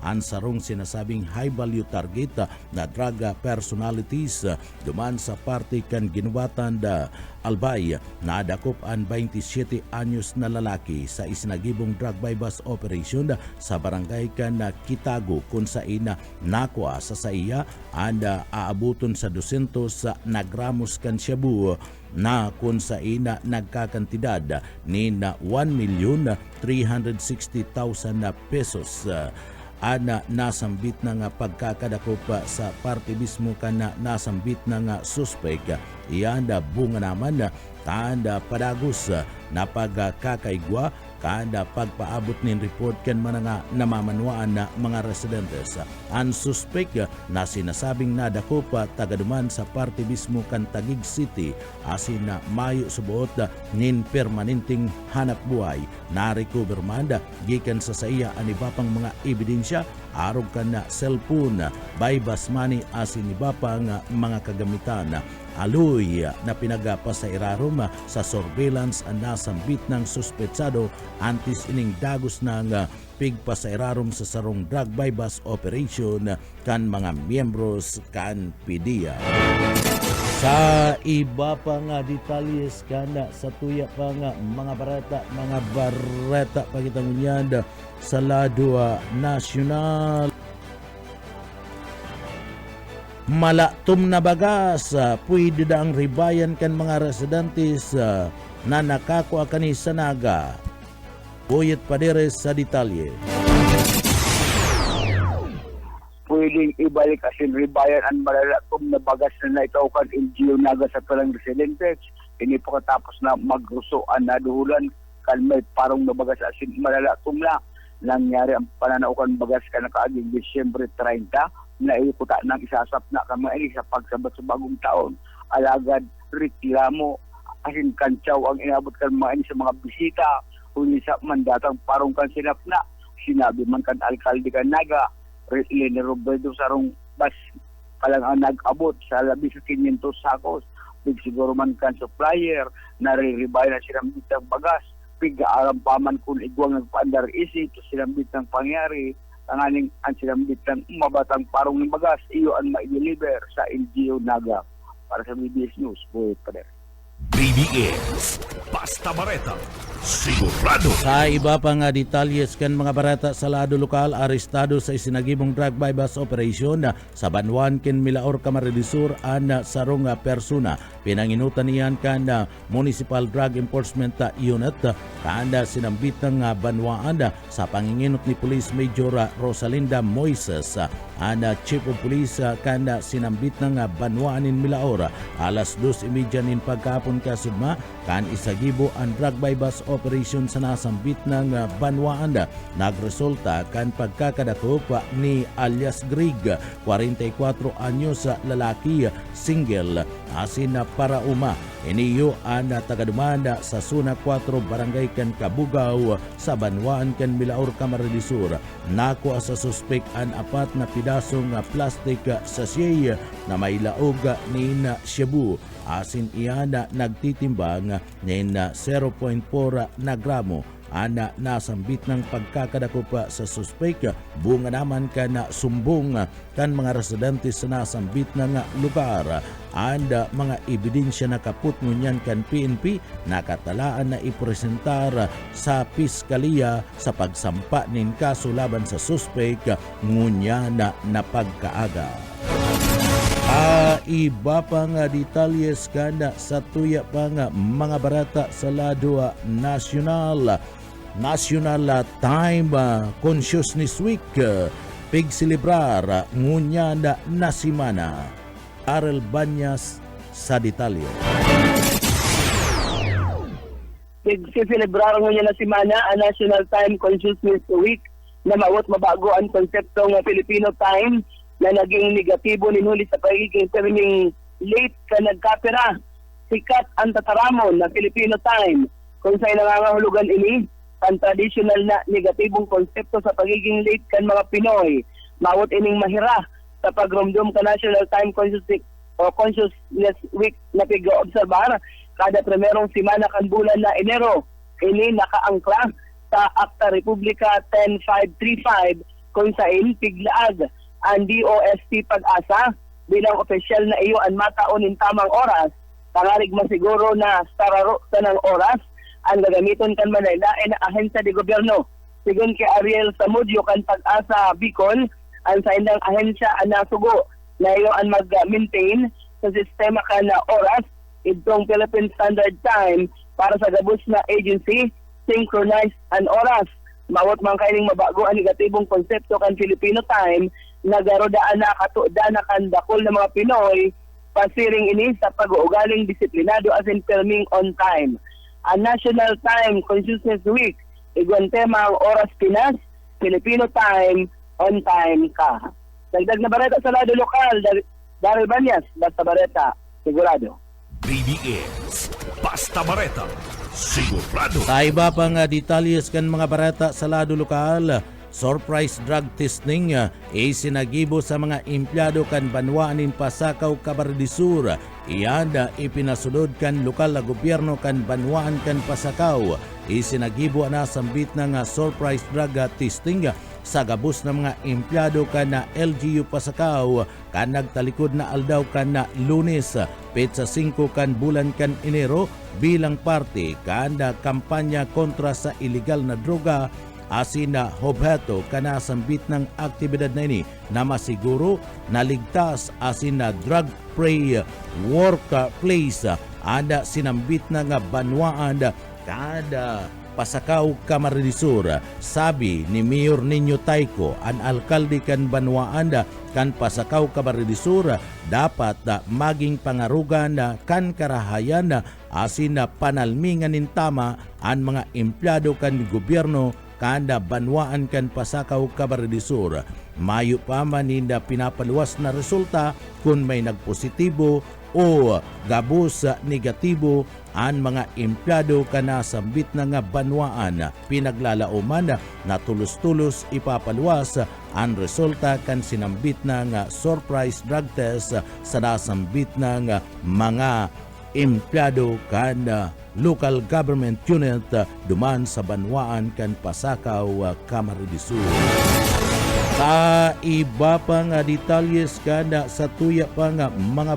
ang sarong sinasabing high value target na drug personalities duman sa parte kan ginuwatan da Albay. Nadakop ang 27 anyos na lalaki sa isinagibong drug bypass operation sa barangay kan Kitago kung sa ina nakwa sa saiya and aabuton sa 200 na gramos kan shabu na kung sa ina nagkakantidad ni 1,360,000 pesos. Ana nasambit na nga pagkakadakop sa parte mismo kana nasambit na nga suspek. Iyan bunga naman tanda padagos na pagkakaigwa kada pagpaabot nin report kan mga namamanwaan na mga residentes. Ang suspek na sinasabing nadakop tagaduman sa parte mismo kan Taguig City asin na mayo subuot nin permanenteng hanap buhay. Na-recover man gikan sa saiya ang iba pang mga ebidensya arog kan na cellphone, bypass money asin iba pang mga kagamitan. Aloy na pinagapa sa irarom sa surveillance ang nasambit ng suspetsado antis ining dagos ng pigpa sa irarom sa sarong drug bypass operation kan mga miyembros kan PDEA. Sa iba pa nga detalyes kana sa tuya pa nga mga barata pagitangunyad sa lado nasyonal. Malatom na bagas, pwede da ang ribayan kan mga residentes na nakakua kani sa naga. Buyet Paderes sa detalye. Pwedeng ibalik asin ribayan ang malalatom na bagas na naitaw kan LGU naga sa talang residentes. Ini pagkatapos na magrusoan na duhulan kan may parong na bagas asin malalatom na. Nangyari ang pananaukan bagas ka nakaaging Disyembre 30 na ikuta ng isasap na kamay sa pagsabat sa bagong taon. Alagad reklamo asin kantsaw ang inabot kan mga sa mga bisita huli sa mandatang parong kan sinap na. Sinabi man kan alkalde kan naga Lene Robredo sarong bas kalang ang nag-abot sa labi sa 500 sakos. Big siguro man kan supplier nariribay na silang bitang bagas. Pig-aaram paman kung igwang nagpaandar isi to silang bitang pangyari. Tanganing ang sinambit ng mabatang parong ng bagas, iyo ang ma-deliver sa LGU Naga. Para sa BBS News, Boy Pader. BBS, Basta Bareta, sigurado. Sa iba pa nga detalyes kan mga barata sa lado lokal, arestado sa isinagibong drug bypass operation sa Banwan ken Milaor Camarines Sur an sarong persona. Pinanginutan niyan kan Municipal Drug Enforcement Unit kanda sinambit ng Banwaan sa panginginot ni Police Major Rosalinda Moises. Ang Chief of Police kanda sinambit ng Banwaan in Milaor alas 2:30 nin pagkapon kasugma kan isagibo ang drug bypass operation sa nasambit ng Banwaan. Nagresulta kan pagkakadakop ni alias Grig, 44 anyos lalaki, single, asin na para uma. Iniyo ang tagadumanda sa Suna 4 Barangay kan Kabugaw sa Banwaan kan Milaor Camarines Sur. Nakuha sa suspek ang 4 na pidasong plastic sachet na may laog ni shabu. Asin iyan nagtitimbang nin 0.4 na gramo. Ana nasambit ng pagkakadakop sa suspek. Bunga naman ka na sumbong kan mga residente sa nasambit ng lugar. And mga ebidensya na kaput ngunyan kan PNP nakatalaan na ipresentar sa piskalya sa pagsampa nin kaso laban sa suspek ngunya na pagkaaga. Iba pa nga detalyes kana sa tuya pa nga mga barata sa lado national time Consciousness Week pig celebrar ngunya na simana. Arel Banyas sa detalye. Nagsiselebrar niya na simana ang National Time Consciousness Week na mawat mabago ang konsepto ng Filipino time na naging negatibo ninhuli sa pagiging terming late ka nagkapera. Sikat ang tataramon na Filipino time kung sa'y nangangahulugan ini ang traditional na negatibong konsepto sa pagiging late kan mga Pinoy. Mawat ining mahira sa pagrumdum ka National Time Consciousness Week na pig-obserbar kada primerong simana kan bulan na Enero. Ini nakaangkla sa Akta Republika 10535 kung saan piglaag ang DOST Pag-asa bilang opisyal na iyo ang mataunin tamang oras, pangalig masiguro na stararo sa ng oras ang gagamiton kan manaylain na ahensya de gobyerno. Sigun kay Ariel Samudio kan Pag-asa Bicol, ang sa indang ahensya ang nasugo na iyo ang mag-maintain sa sistema kan na oras itong Philippine Standard Time para sa gabos na agency synchronized ang oras. Mawat man kaining mabago ang negatibong konsepto kan Filipino time nagarodaan na katuda na kan dakol ng mga Pinoy pasiring ini sa pag-uugaling disiplinado as in filming on time. Ang National Time Consciousness Week igwan tema ang Oras Pinas, Filipino time, on time ka. Dagdag na bareta sa lado lokal, Daryl Banyas, Basta Bareta, sigurado. BBS Basta Bareta, sigurado. Sa iba pang detalyes kan mga barata sa lado lokal, surprise drug testing isinagibo sa mga empleyado kan Banwaanin Pasakaw, Camarines Sur. Iyan ipinasulod kan lokal na gobyerno kan Banwaan kan Pasakaw. Isinagibo na sambit ng surprise drug testing sa gabos ng mga empleyado kan na LGU Pasakaw kan nagtalikod na aldaw kan na Lunes petsa 5 kan bulan kan Enero bilang parte kan kampanya kontra sa illegal na droga asin na hobheto kana sambit ng aktibidad na ini na masiguro na ligtas asin na drug-free workplace anda sinambit na nga Banwaan kada Pasakaw, Camarines Sur. Sabi ni Mayor Nino Tayko, ang alkalde kan Banwaan kan Pasakaw, Camarines Sur, dapat maging pangarugan kan karahayan asin na panalmingan nin tama ang mga empleyado kan gobyerno kanda Banwaan kan Pasakaw, Camarines Sur. Mayo pa maninda pinapaluwas na resulta kung may nagpositibo o gabos negatibo ang mga empleyado kana sambit na nga Banwaan. Pinaglalauman na tulos-tulos ipapaluwas ang resulta kan sinambit na nga surprise drug test sa nasambit na nga mga empleyado kan local government unit duman sa Banwaan kan Pasakaw, Camarines Sur. Sa iba pang detalyes kada sa tuya pang mga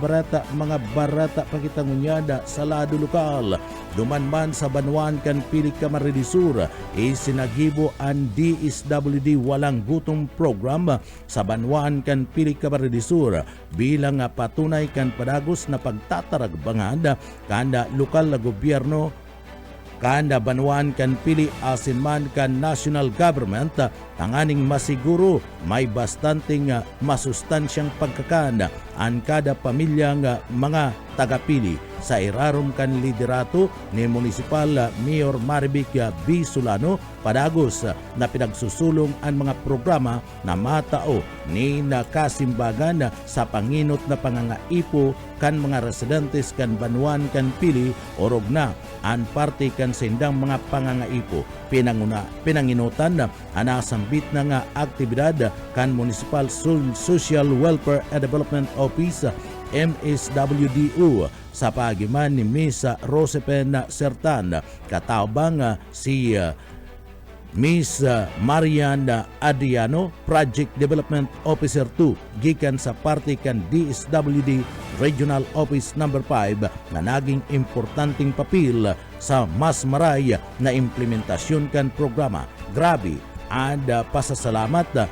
barata pakitangunyada sa lado lokal. Duman man sa Banwaan kan Pili, Camarines Sur, isinagibo ang DSWD Walang Gutom Program sa Banwaan kan Pili, Camarines Sur bilang patunay kan padagos na pagtataragbangad kanda lokal na gobyerno kanda Banwaan kan Pili asin man kan national government tanganing masiguro may bastanting masustansyang pagkakanda ang kada pamilyang mga tagapili sa irarom kan liderato ni Municipal Mayor Marivic B. Solano padagos na pinagsusulong ang mga programa na matao ni nakasimbagan sa panginot na pangangaipo kan mga residentes kan Banwaan kan Pili orog na ang parte kan sindang mga pangangaipo pinanginutan na anasambit na nga aktibidad kan Municipal Social Welfare and Development Office MSWDO sa pagiman ni Miss Rosepen Sertan kataubang si Miss Marian Adriano, Project Development Officer 2 gikan sa parte kan DSWD Regional Office No. 5 na naging importanteng papel sa mas maray na implementasyon kan programa. Grabe and pasasalamat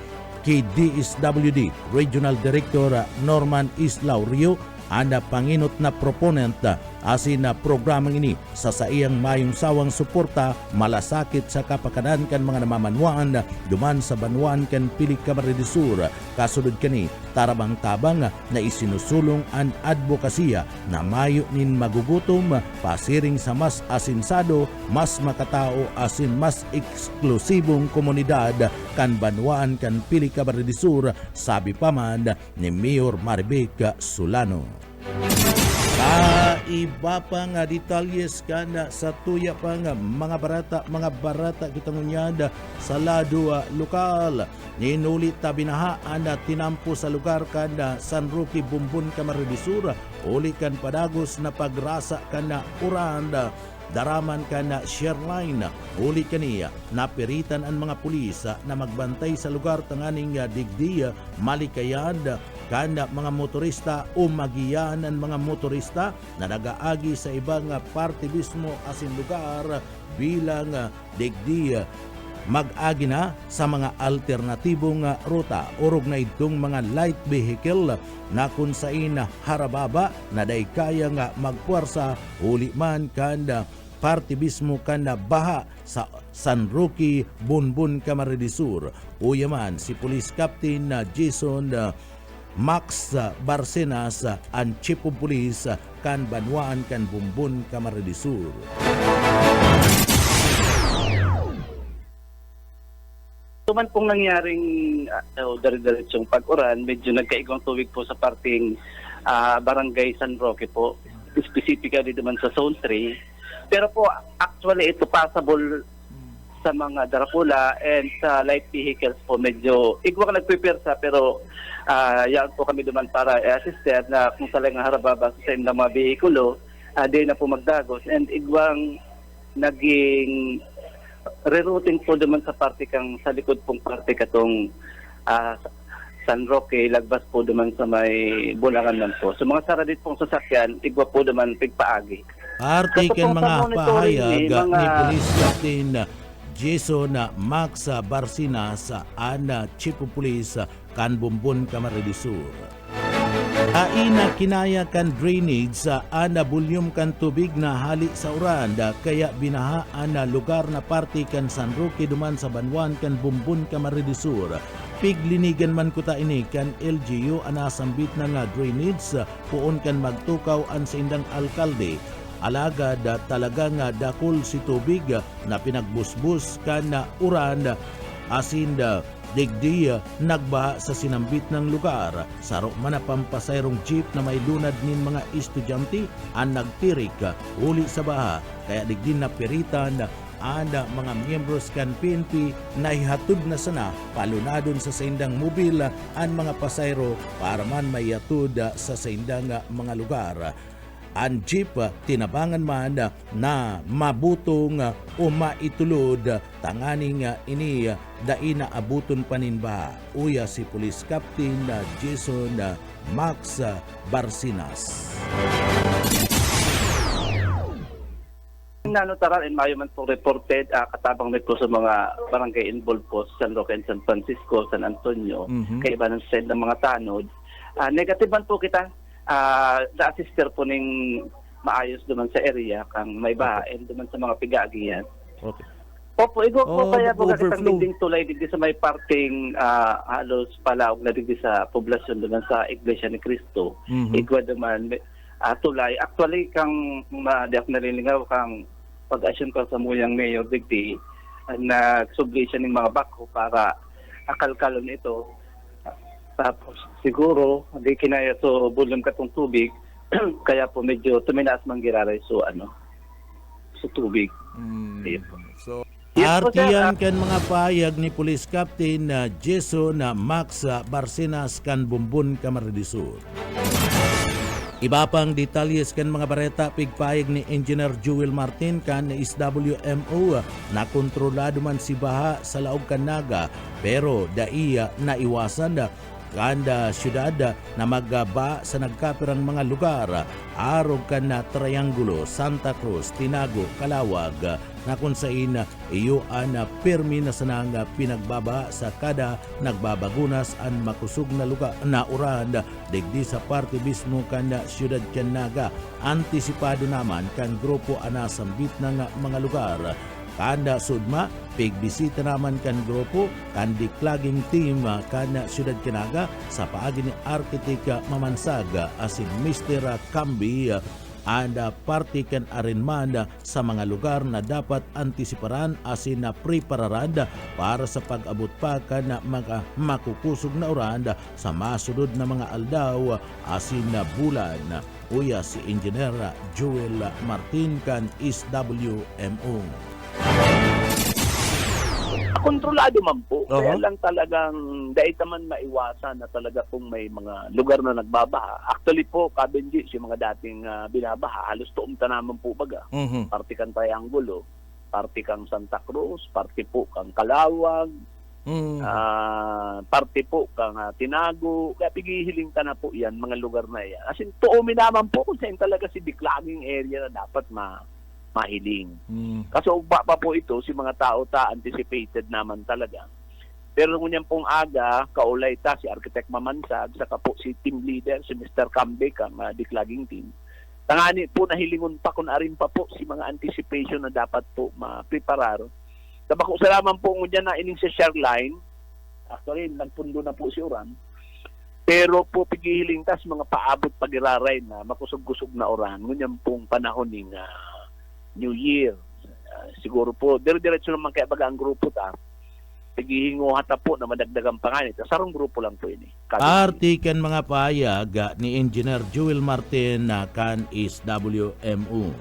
kay DSWD Regional Director Norman Islao Rio anda panginot na proponent asin na programang ini sa saiyang mayong sawang suporta malasakit sa kapakanan kan mga namamanwaan duman sa banwaan kan Pili Camarines Sur. Kasunod kani tarabang tabang na isinusulong an advokasya na mayo nin magugutom pasiring sa mas asinsado, mas makatao asin mas eksklusibong komunidad kan banwaan kan Pili Camarines Sur, sabi pa man ni Mayor Maribek Solano. Iba pa nga detalyes kana sa tuya pa nga mga barata kita ngunyada sa lado lokal. Ninulit ta binahaan na tinampo sa lugar kana San Roque, Bumbon, Camarines Sur. Uli kan padagos na pagrasa kana Uranda. Daraman ka na Sherline, uli kaniya, napiritan ang mga pulis na magbantay sa lugar tanganing digdiya, malikayad, kana mga motorista o magiyan ang mga motorista na nagaagi sa ibang parte mismo asin lugar bilang digdiya. Mag-agi na sa mga alternatibong ruta urog na itong mga light vehicle na kung sain harababa na day kaya nga magpuwersa uli man kanda parte mismo kanda baha sa San Roque, Bumbon, Camarines Sur. Uyaman si Police Captain Jason Max Barcenas ang Chief of Police kan Banwaan kan Bumbon, Camarines Sur. Tuman pong nangyaring dire-diretsong pag-uran, medyo nagkaigwang tuwig po sa parting Barangay San Roque po, specifically naman sa Zone 3. Pero po, actually ito passable sa mga Darapula and sa light vehicles po. Medyo igwang nagpipersa pero yan po kami duman para assisted na kung talagang harababa sa ng mga vehikulo, di na po magdagos. And igwang naging rerouting po naman sa parte kang sa likod pong parte katong San Roque, lagbas po naman sa may Bulangan lang po. So mga saradit pong sasakyan, igwa po naman pigpaagi. Parte ken mga pahayag ni Police Captain Jason Max Barcenas ana Chief of Police kan Bumbon, Camarines Sur. Aina kinaya kan drainage sa ana bulyum kan tubig na hali sa Uranda kaya binahaan na lugar na parte kan San Roque duman sa Banwan kan Bumbon, Camarines Sur. Piglinigan man kuta ini kan LGU ana sambit na nga drainage puon kan magtukaw an sa indang alkalde. Alaga da talaga nga dakol si tubig na pinagbusbus kan na Uranda asinda digdiya nagbaha sa sinambit ng lugar. Saro man na pampasayrong jeep na may lunad nin mga estudyante ang nagtirik uli sa baha. Kaya digdin na piritan anda mga miyembros kan PNP na ihatod na sana palunadon sa saindang mobil ang mga pasayro para man mayatod sa saindang mga lugar. Ang jeep tinabangan man na mabutong o maitulod tanganing ini daina abuton paninba. Uya si Police Captain Jason Max Barcenas. Nanutaran in Mayo man po reported katabang may po sa mga barangay involved po sa San Roque and San Francisco, San Antonio, kaiba ng send ng mga tanod. Negative man po kita. Na-assister po ning maayos duman sa area kang may baha and duman sa mga pigagiyan. Okay. Opo, igo po kaya po overflow. kakitang dinding tulay digdi sa may parting halos palaog na digdi sa poblasyon duman sa Iglesia ni Cristo. Igwa duman tulay. Actually, kang diak nalilingaw kang pag-asyon ka sa muyang mayor digdi nag-subli ng mga bako para akalkalon ito. Tapos siguro hindi kinaya so bulong katong tubig kaya po medyo tuminaas man giraray so sa tubig. So Artiyan kan mga payag ni Police Captain Jason Max Barcenas kan Bumbon, Camarines Sur. Iba pang detalyes kan mga bareta pigpayag ni Engineer Joel Martin kan SWMO na kontrolado man si baha sa laog kan Naga pero daiya naiwasan kanda syudad na maggaba sa nagkapirang mga lugar arog kan na Triangulo, Santa Cruz, Tinago, Calawag, na kung sain iyo na pirmi na sanang pinagbaba sa kada nagbabagunas an makusog na lugar na uran digdi sa parte mismo kan siyudad kan Naga. Antisipado naman kan grupo anasambit ng mga lugar. Kanda sudma, pigbisita naman kan grupo, kan diklaging team kan siyudad Kinaga sa paagi ni Arkitek Mamansag asin Mr. Kambi anda party kan arinman sa mga lugar na dapat antisiparan asin na prepararan para sa pag-abot pa kan mga makukusog na uran sa masunod na mga aldaw asin na bulan. Uya si Engineer Joel Martin kan SWMO. Kontrolado man po. Oo. Kaya lang talagang dahil naman maiwasan na talaga kung may mga lugar na nagbabaha. Actually po, Kabenji, yung mga dating binabaha, halos tuom ta naman po baga. Parte kang Triangulo, parte kang Santa Cruz, parte po kang Kalawag, parte po kang Tinago. Kaya pigihiling ta na po yan, mga lugar na yan. As in, tuomi naman po kung saan talaga si diklaging area na dapat mahiling. Kasi ugba pa po ito, si mga tao anticipated naman talaga. Pero kung yan pong aga, kaulay si Architect Mamansag, saka po si team leader, si Mr. Kambek, ang diklaging team. Tangani po nahilingon pa kung arin pa po si mga anticipation na dapat po ma-preparar. Tabako salaman po ngunyan na ining sa share line. Actually, nagpundo na po si Uran. Pero po pigihiling tas mga paabot pagiraray na makusog-kusog na oran. Ngunyan pong panahon ng New Year. Siguro po, dire-diretso naman kaya baga ang grupo Pigihingo hata po na madagdagang panganit. Sarong grupo lang po yun Artikan mga payag ni Engineer Joel Martin kan SWMO.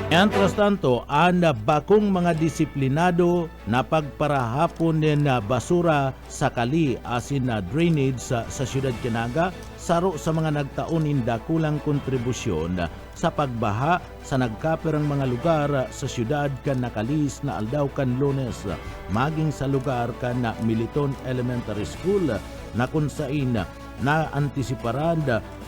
Mientras tanto, ang bakong mga disiplinado na pagparahapon din na basura sa kali asin na drainage sa siyudad Kinaga saro sa mga nagtaunin dakulang kontribusyon sa pagbaha sa nagkaperang mga lugar sa siyudad kan nakalis na aldaw kan Lunes maging sa lugar kan na Militon Elementary School na kung sain na antisiparan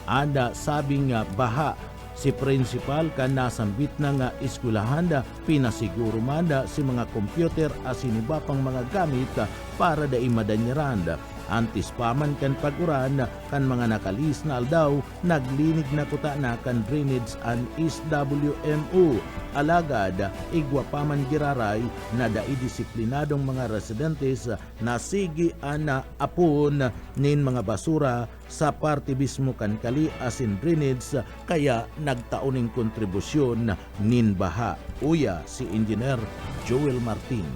anda sabing baha si principal kan nasambit na nga eskwelahan pinasiguro man si mga computer asin iba pang mga gamit para da imadanyaran. Antis paman kan paguran kan mga nakalis na aldaw naglinig na kuta na kan drainage an SWMO. Alagad igwa paman giraray na daidisiplinadong mga residentes na sige ana apon nin mga basura sa parte mismo kan kali asin drainage kaya nagtauning kontribusyon nin baha. Uya si Engineer Joel Martin.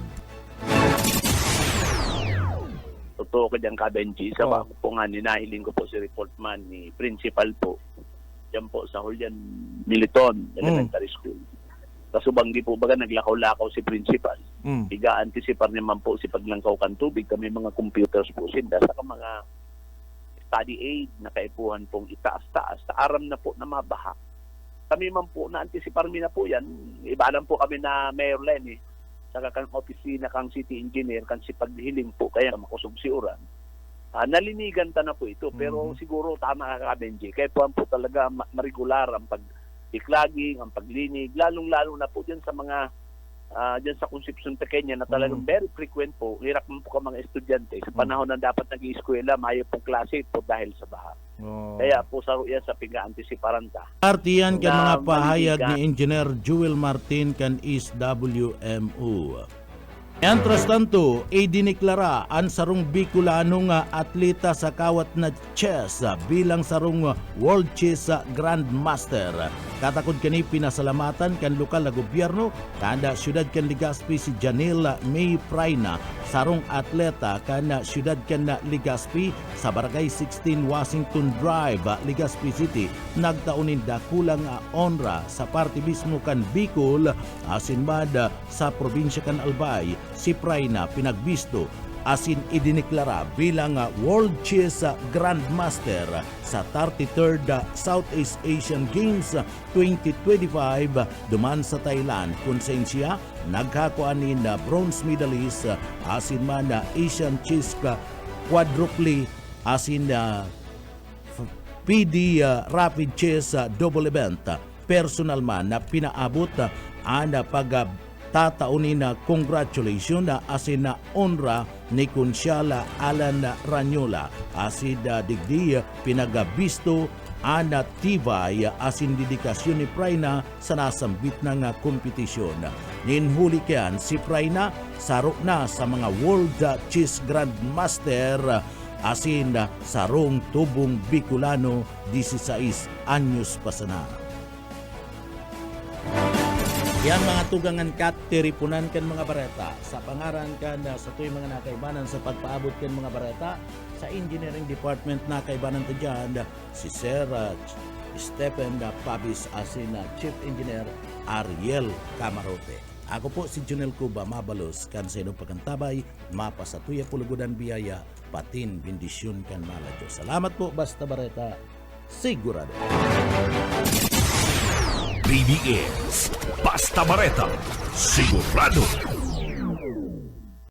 Totoo ka dyan, Kabenji. Sa bako po nga, ninahiling ko po si report man ni principal po. Diyan po sa Julian Militon Elementary School. Kasubang di po baga naglakaw-lakaw si principal. Iga-anticipar naman po si paglangkaw kan tubig. Kami mga computers po sinda. Saka mga study aid na kaipuhan pong itaas-taas. Aram na po na mabaha. Kami man po na-anticipar na po yan. Ibalan po kami na Mayor Lenny. Saka kang opisina kang city engineer kan si paghiling po kaya makusog si Uran. Nalinigan ta na po ito pero siguro tama ka Benji. Kaya po talaga maregular ang pag-iklaging, ang paglinig, lalong-lalo na po diyan sa mga diyan sa Concepcion Pequeña na talagang very frequent po. Hirap mo po ka mga estudyante sa panahon na dapat nag-ieskwela, mayo pong klase po dahil sa baha. Kaya po saro yan sa piga-antisiparan ta. Artiyan kan mga pahayag ni Engineer Joel Martin kan SWMO. Mientras tanto, idiniklara ang sarong Bicolanong atleta sa kawat na chess bilang sarong World Chess Grandmaster. Katakod kani pinasalamatan kan lokal na gobyerno kada siyudad kan Legazpi si Janelle May Praina sarong atleta kan siyudad kan Legazpi sa Barangay 16 Washington Drive, Legazpi City. Nagtaunin dakulang honra sa parte mismo kan Bicol asinbad sa probinsya kan Albay. Si Praina pinagbisto asin idiniklara bilang World Chess Grandmaster sa 33rd Southeast Asian Games 2025 duman sa Thailand kung saan siya nagkakuan ni na bronze medalist asin man na Asian Chess Quadruple asin PD Rapid Chess Double Event personal man na pinaabot ang tataunin na congratulations na asin na honra ni Konsyala Alan Ranyola asin digdi pinagabisto ana tibay asin dedikasyon ni Prayna sa nasambit na nga kompetisyon. Ninhuli kayan si Prayna sarok na sa mga World Chess Grandmaster asin sarong tubong Bicolano 16 anyos pa sana. Yan mga tugangan kat, tiripunan kan mga bareta. Sa pangaran kan sa tuy mga nakaibanan sa pagpaabot kan mga bareta sa Engineering Department nakaibanan ta dyan, si Sir Stephen Pabis asin Chief Engineer Ariel Camarote. Ako po si Junel Cuba, mabalos kan sa inyong pagkantabay, mapasatuya pulugudan biyaya, patin bendisyon kan maladyo. Salamat po, basta bareta, sigurado. BBS Basta Bareta, sigurado.